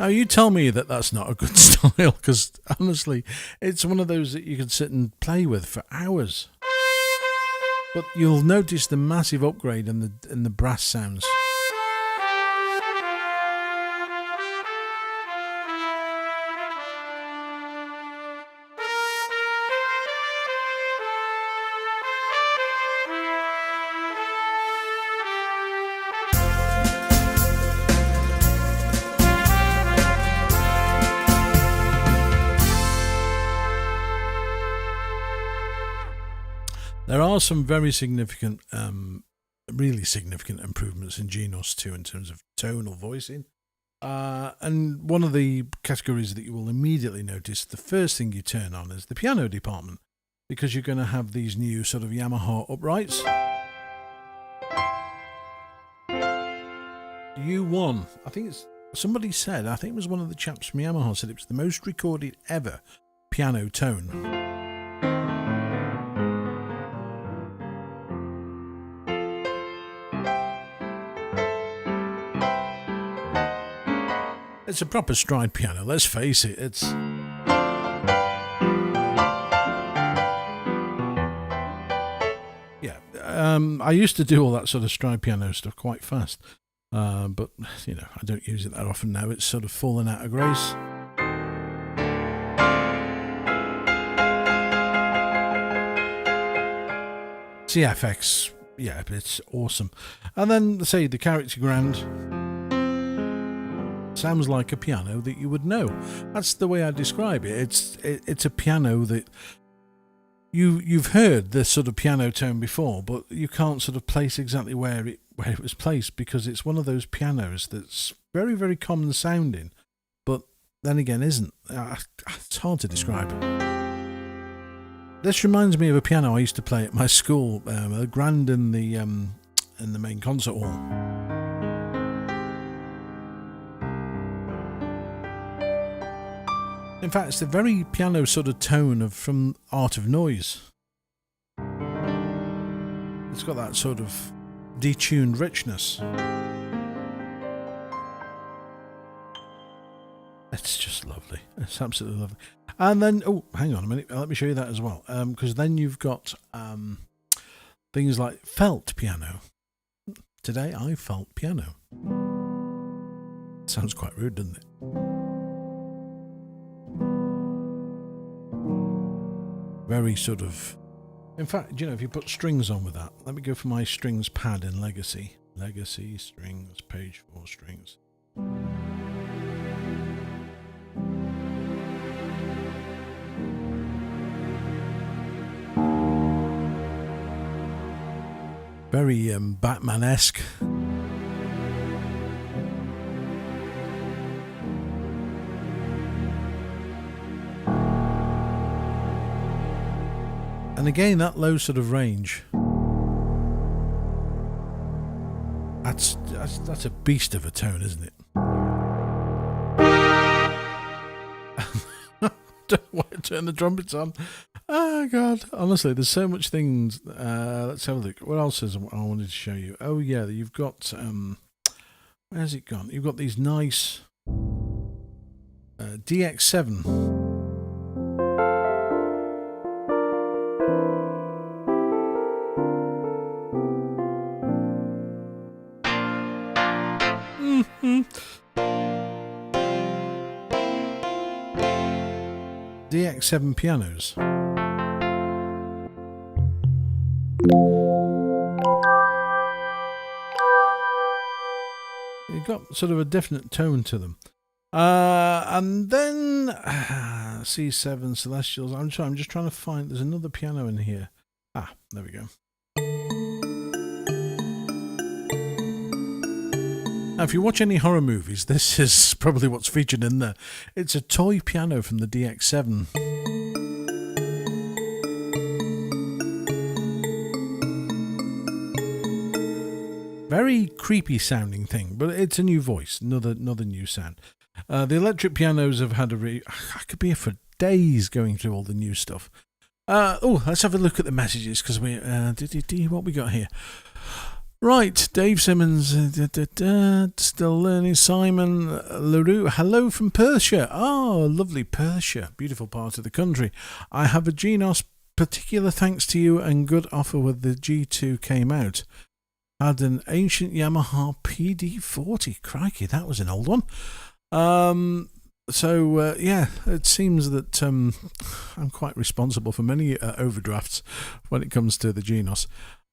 Now, you tell me that that's not a good style, because honestly, it's one of those that you can sit and play with for hours. But you'll notice the massive upgrade in the brass sounds. There are some very significant, really significant improvements in Genos 2 in terms of tonal voicing. And one of the categories that you will immediately notice, the first thing you turn on is the piano department, because you're going to have these new sort of Yamaha uprights. U1, I think it's, somebody said, I think it was one of the chaps from Yamaha said it was the most recorded ever piano tone. It's a proper stride piano, let's face it, it's... Yeah, I used to do all that sort of stride piano stuff quite fast, but, you know, I don't use it that often now, it's sort of fallen out of grace. CFX, yeah, it's awesome. And then, say, the Character Grand... sounds like a piano that you would know. That's the way I describe it. It's a piano that you've heard this sort of piano tone before, but you can't sort of place exactly where it was placed, because it's one of those pianos that's very, very common sounding, but then again isn't. It's hard to describe. This reminds me of a piano I used to play at my school, a grand in the main concert hall. In fact, it's the very piano sort of tone from Art of Noise. It's got that sort of detuned richness. It's just lovely. It's absolutely lovely. And then, oh, hang on a minute. Let me show you that as well. Because then you've got things like felt piano. Today I felt piano. Sounds quite rude, doesn't it? Very sort of... In fact, you know, if you put strings on with that, let me go for my strings pad in Legacy. Legacy, strings, page 4 strings. Very Batman-esque. And again, that low sort of range, that's a beast of a tone, isn't it? Don't want to turn the trumpets on. Oh God, honestly, there's so much things. Let's have a look. What else is I wanted to show you? Oh yeah, you've got where's it gone? You've got these nice DX7. DX7 pianos. You've got sort of a definite tone to them. And then C7 Celestials. I'm just trying to find, there's another piano in here. There we go. Now, if you watch any horror movies, this is probably what's featured in there. It's a toy piano from the DX7. Very creepy sounding thing, but it's a new voice, another new sound. The electric pianos have had I could be here for days going through all the new stuff. Let's have a look at the messages, because what we got here? Right, Dave Simmons, still learning. Simon LaRue, hello from Perthshire. Oh, lovely Perthshire, beautiful part of the country. I have a Genos, particular thanks to you and good offer when the G2 came out. Had an ancient Yamaha PD40. Crikey, that was an old one. It seems that I'm quite responsible for many overdrafts when it comes to the Genos.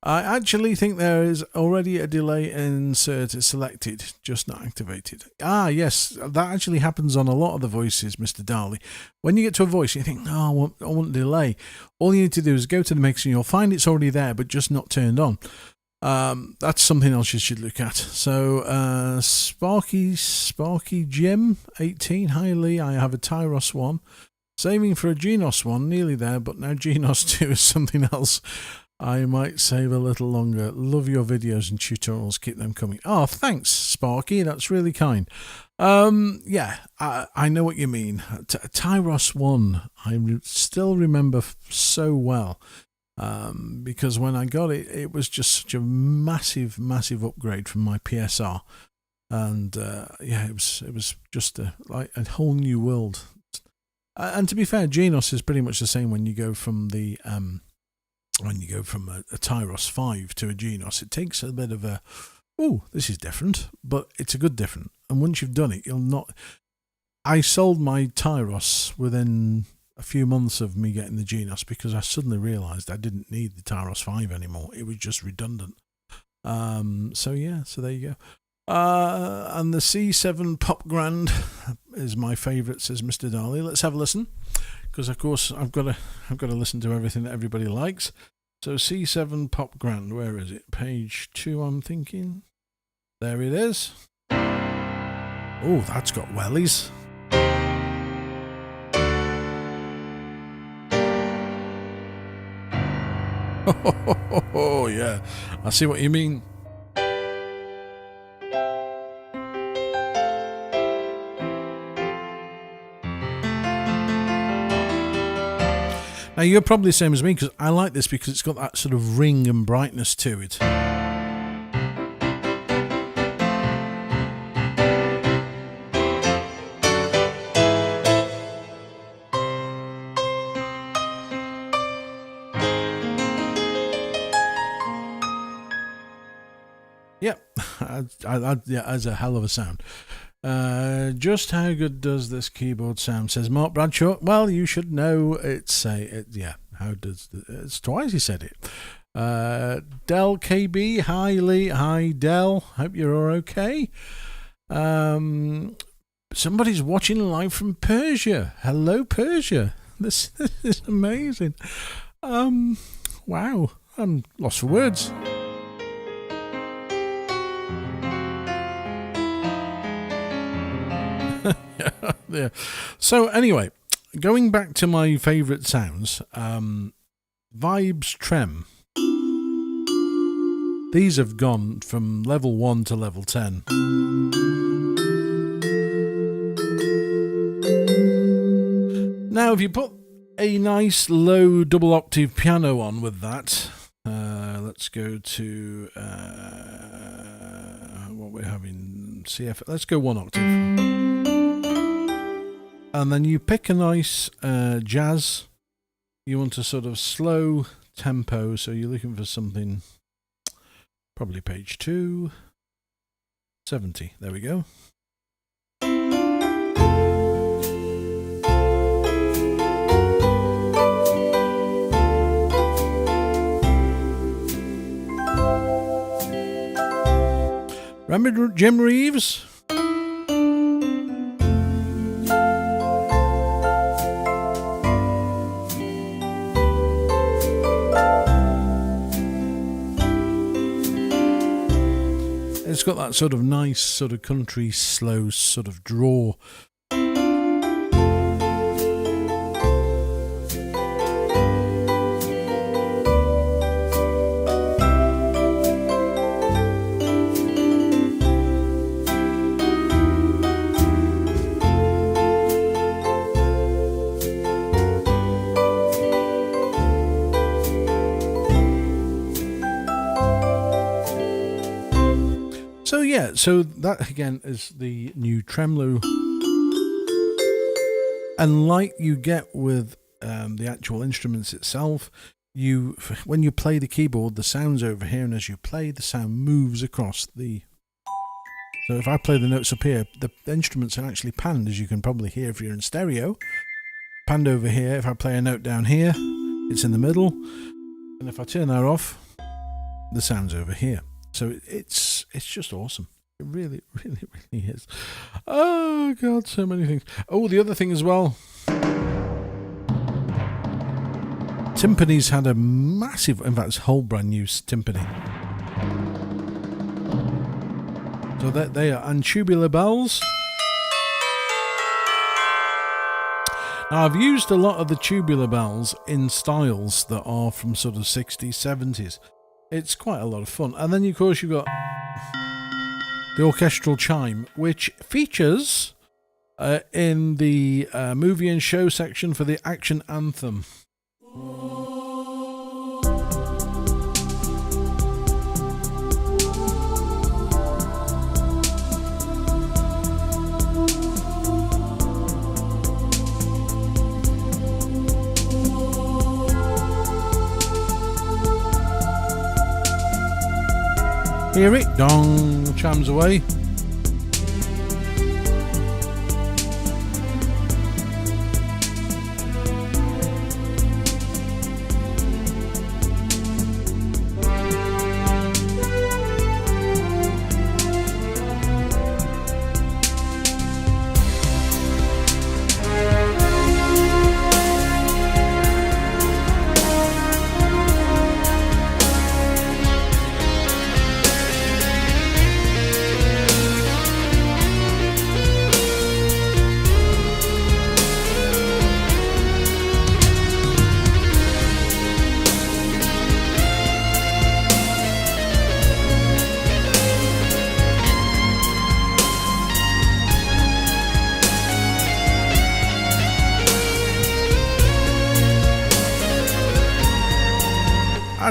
I actually think there is already a delay insert selected, just not activated. Yes, that actually happens on a lot of the voices, Mr. Darley. When you get to a voice, you think, I want delay. All you need to do is go to the mix and you'll find it's already there, but just not turned on. That's something else you should look at. So, Sparky Jim 18. Hi Lee, I have a Tyros one. Saving for a Genos one, nearly there, but now Genos 2 is something else. I might save a little longer. Love your videos and tutorials. Keep them coming. Oh, thanks, Sparky. That's really kind. I know what you mean. Tyros 1, I still remember so well. Because when I got it, it was just such a massive upgrade from my PSR, and it was just like a whole new world. And to be fair, Genos is pretty much the same when you go from a Tyros 5 to a Genos. It takes a bit of this is different, but it's a good different. And once you've done it, you'll not. I sold my Tyros within a few months of me getting the Genos because I suddenly realised I didn't need the Tyros 5 anymore. It was just redundant. So there you go. And the C7 Pop Grand is my favourite, says Mr. Darley. Let's have a listen, because of course I've got to listen to everything that everybody likes. So C7 Pop Grand, where is it? Page 2, I'm thinking. There it is. Oh, that's got wellies. Oh, yeah, I see what you mean. Now, you're probably the same as me, because I like this because it's got that sort of ring and brightness to it. That's a hell of a sound. Just how good does this keyboard sound, says Mark Bradshaw. Well, you should know it's it's twice he said it. Del KB, hi Lee, hi Del, hope you're all okay. Somebody's watching live from Persia. Hello Persia, this is amazing. Wow, I'm lost for words. Yeah. So anyway, going back to my favourite sounds, Vibes Trem. These have gone from level 1 to level 10. Now, if you put a nice low double octave piano on with that, let's go to what we're having, CF. Let's go 1 octave. And then you pick a nice jazz. You want a sort of slow tempo, so you're looking for something, probably page 270. There we go. Remember Jim Reeves? It's it's got that sort of nice sort of country slow sort of draw. So that again is the new tremolo, and like you get with the actual instruments itself, when you play the keyboard, the sound's over here, and as you play, the sound moves across the. So if I play the notes up here, the instruments are actually panned, as you can probably hear if you're in stereo. Panned over here. If I play a note down here, it's in the middle, and if I turn that off, the sound's over here. So it's just awesome. It really, really, really is. Oh, God, so many things. Oh, the other thing as well. Timpani's had a massive, in fact, it's a whole brand new timpani. So they are tubular bells. Now, I've used a lot of the tubular bells in styles that are from sort of 60s, 70s. It's quite a lot of fun. And then, of course, you've got the orchestral chime, which features in the movie and show section for the action anthem. Hear it? Dong, chimes away.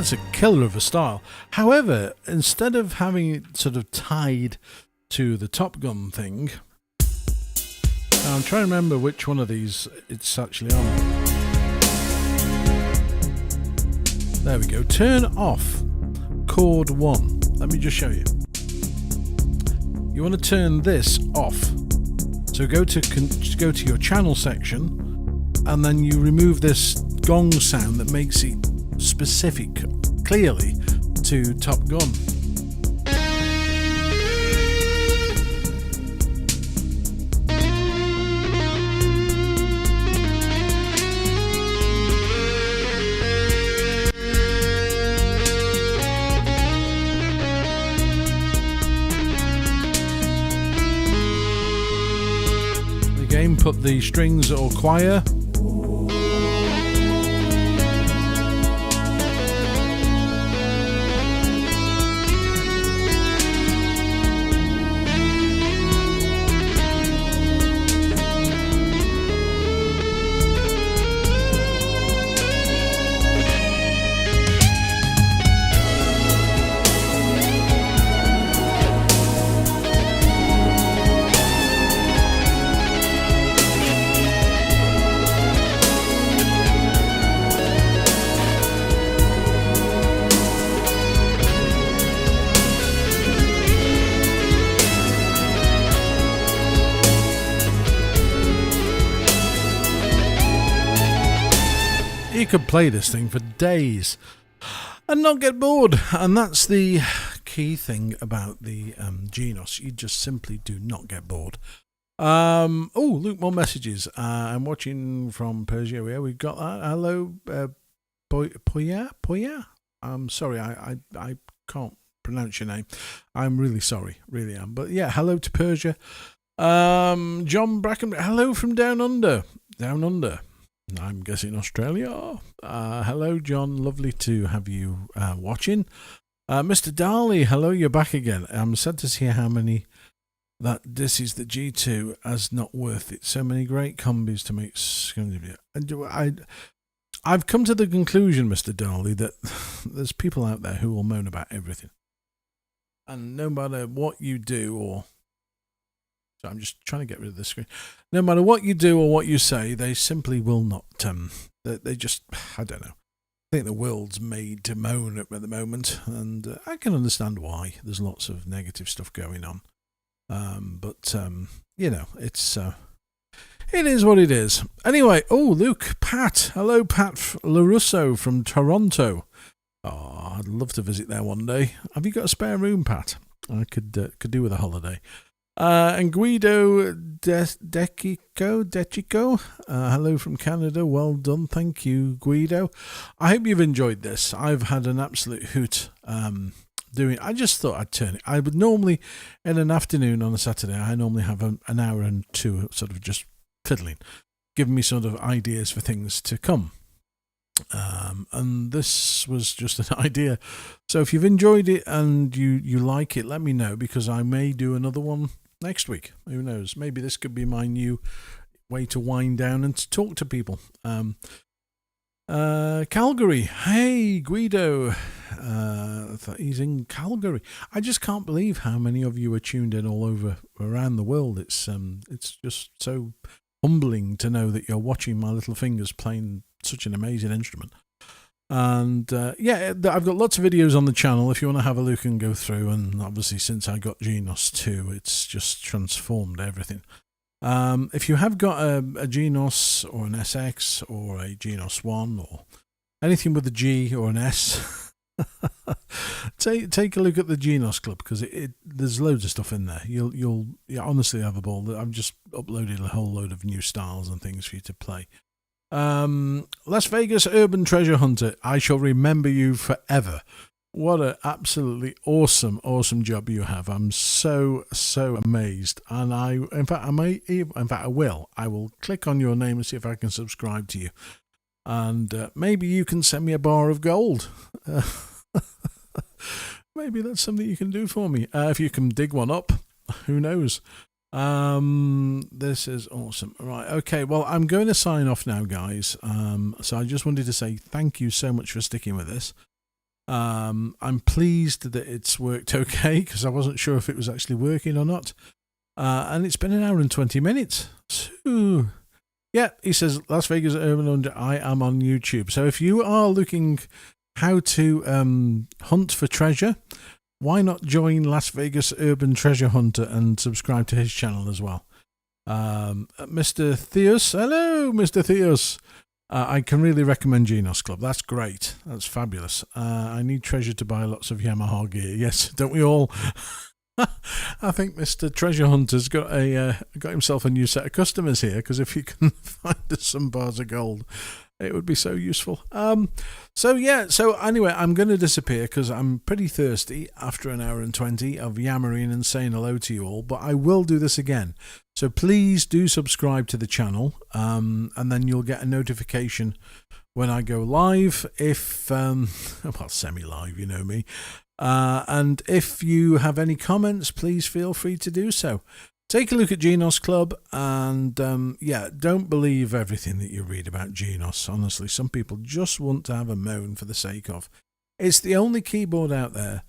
That's a killer of a style. However, instead of having it sort of tied to the Top Gun thing, now I'm trying to remember which one of these it's actually on. There we go. Turn off chord 1. Let me just show you. You want to turn this off. So go to your channel section, and then you remove this gong sound that makes it specific clearly to Top Gun. Again, put the strings or choir. You could play this thing for days and not get bored, and that's the key thing about the Genos. You just simply do not get bored. Oh, look, more messages. I'm watching from Persia. Yeah, we've got that. Hello, Poya. I'm sorry, I can't pronounce your name. I'm really sorry, really am. But yeah, hello to Persia. John Bracken, hello from down under. Down under. I'm guessing Australia. Hello, John. Lovely to have you watching. Mr. Darley, hello, you're back again. I'm sad to see how many that this is the G2 as not worth it. So many great combis to make. I've come to the conclusion, Mr. Darley, that there's people out there who will moan about everything. And no matter what you do or... So I'm just trying to get rid of the screen. No matter what you do or what you say, they simply will not... They just... I don't know. I think the world's made to moan at the moment. And I can understand why. There's lots of negative stuff going on. But you know, it's... It is what it is. Anyway, Luke, Pat. Hello, Pat LaRusso from Toronto. Oh, I'd love to visit there one day. Have you got a spare room, Pat? I could do with a holiday. And Guido Decico. Hello from Canada. Well done. Thank you, Guido. I hope you've enjoyed this. I've had an absolute hoot I just thought I'd turn it. I would normally, in an afternoon on a Saturday, I normally have an hour and two sort of just fiddling, giving me sort of ideas for things to come. And this was just an idea. So if you've enjoyed it and you like it, let me know, because I may do another one next week. Who knows? Maybe this could be my new way to wind down and to talk to people. Calgary. Hey, Guido. He's in Calgary. I just can't believe how many of you are tuned in all over around the world. It's just so humbling to know that you're watching my little fingers playing such an amazing instrument. And I've got lots of videos on the channel if you want to have a look and go through. And obviously, since I got Genos 2, it's just transformed everything. If you have got a Genos or an SX or a Genos 1 or anything with a G or an S, take a look at the Genos Club, because there's loads of stuff in there. You'll honestly have a ball. I've just uploaded a whole load of new styles and things for you to play. Las Vegas Urban Treasure Hunter, I shall remember you forever. What an absolutely awesome job you have. I'm so amazed. And I will click on your name and see if I can subscribe to you. And maybe you can send me a bar of gold. Maybe that's something you can do for me. If you can dig one up, who knows? This is awesome. Right, okay, well, I'm going to sign off now, guys. So I just wanted to say thank you so much for sticking with this. I'm pleased that it's worked okay, because I wasn't sure if it was actually working or not. And it's been an hour and 20 minutes. So, yeah, he says, Las Vegas Urban Under, I am on YouTube. So if you are looking how to hunt for treasure, why not join Las Vegas Urban Treasure Hunter and subscribe to his channel as well? Mr. Theos, hello, Mr. Theos. I can really recommend Genos Club. That's great. That's fabulous. I need treasure to buy lots of Yamaha gear. Yes, don't we all? I think Mr. Treasure Hunter's got himself a new set of customers here, because if you can find us some bars of gold, it would be so useful. So anyway, I'm going to disappear because I'm pretty thirsty after an hour and 20 of yammering and saying hello to you all, but I will do this again. So please do subscribe to the channel, and then you'll get a notification when I go live, semi-live, you know me. And if you have any comments, please feel free to do so. Take a look at Genos Club, and don't believe everything that you read about Genos. Honestly, some people just want to have a moan for the sake of. It's the only keyboard out there,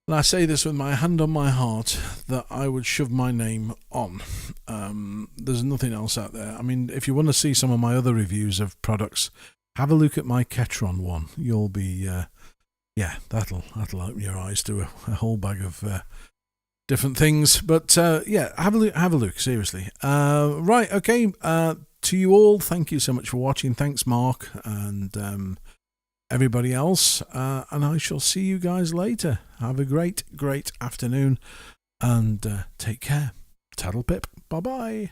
and I say this with my hand on my heart, that I would shove my name on. There's nothing else out there. I mean, if you want to see some of my other reviews of products, have a look at my Ketron one. You'll be, that'll open your eyes to a whole bag of different things. But have a look, seriously. Right, okay. To you all, thank you so much for watching. Thanks, Mark, and everybody else. And I shall see you guys later. Have a great afternoon, and take care. Taddle pip. Bye-bye.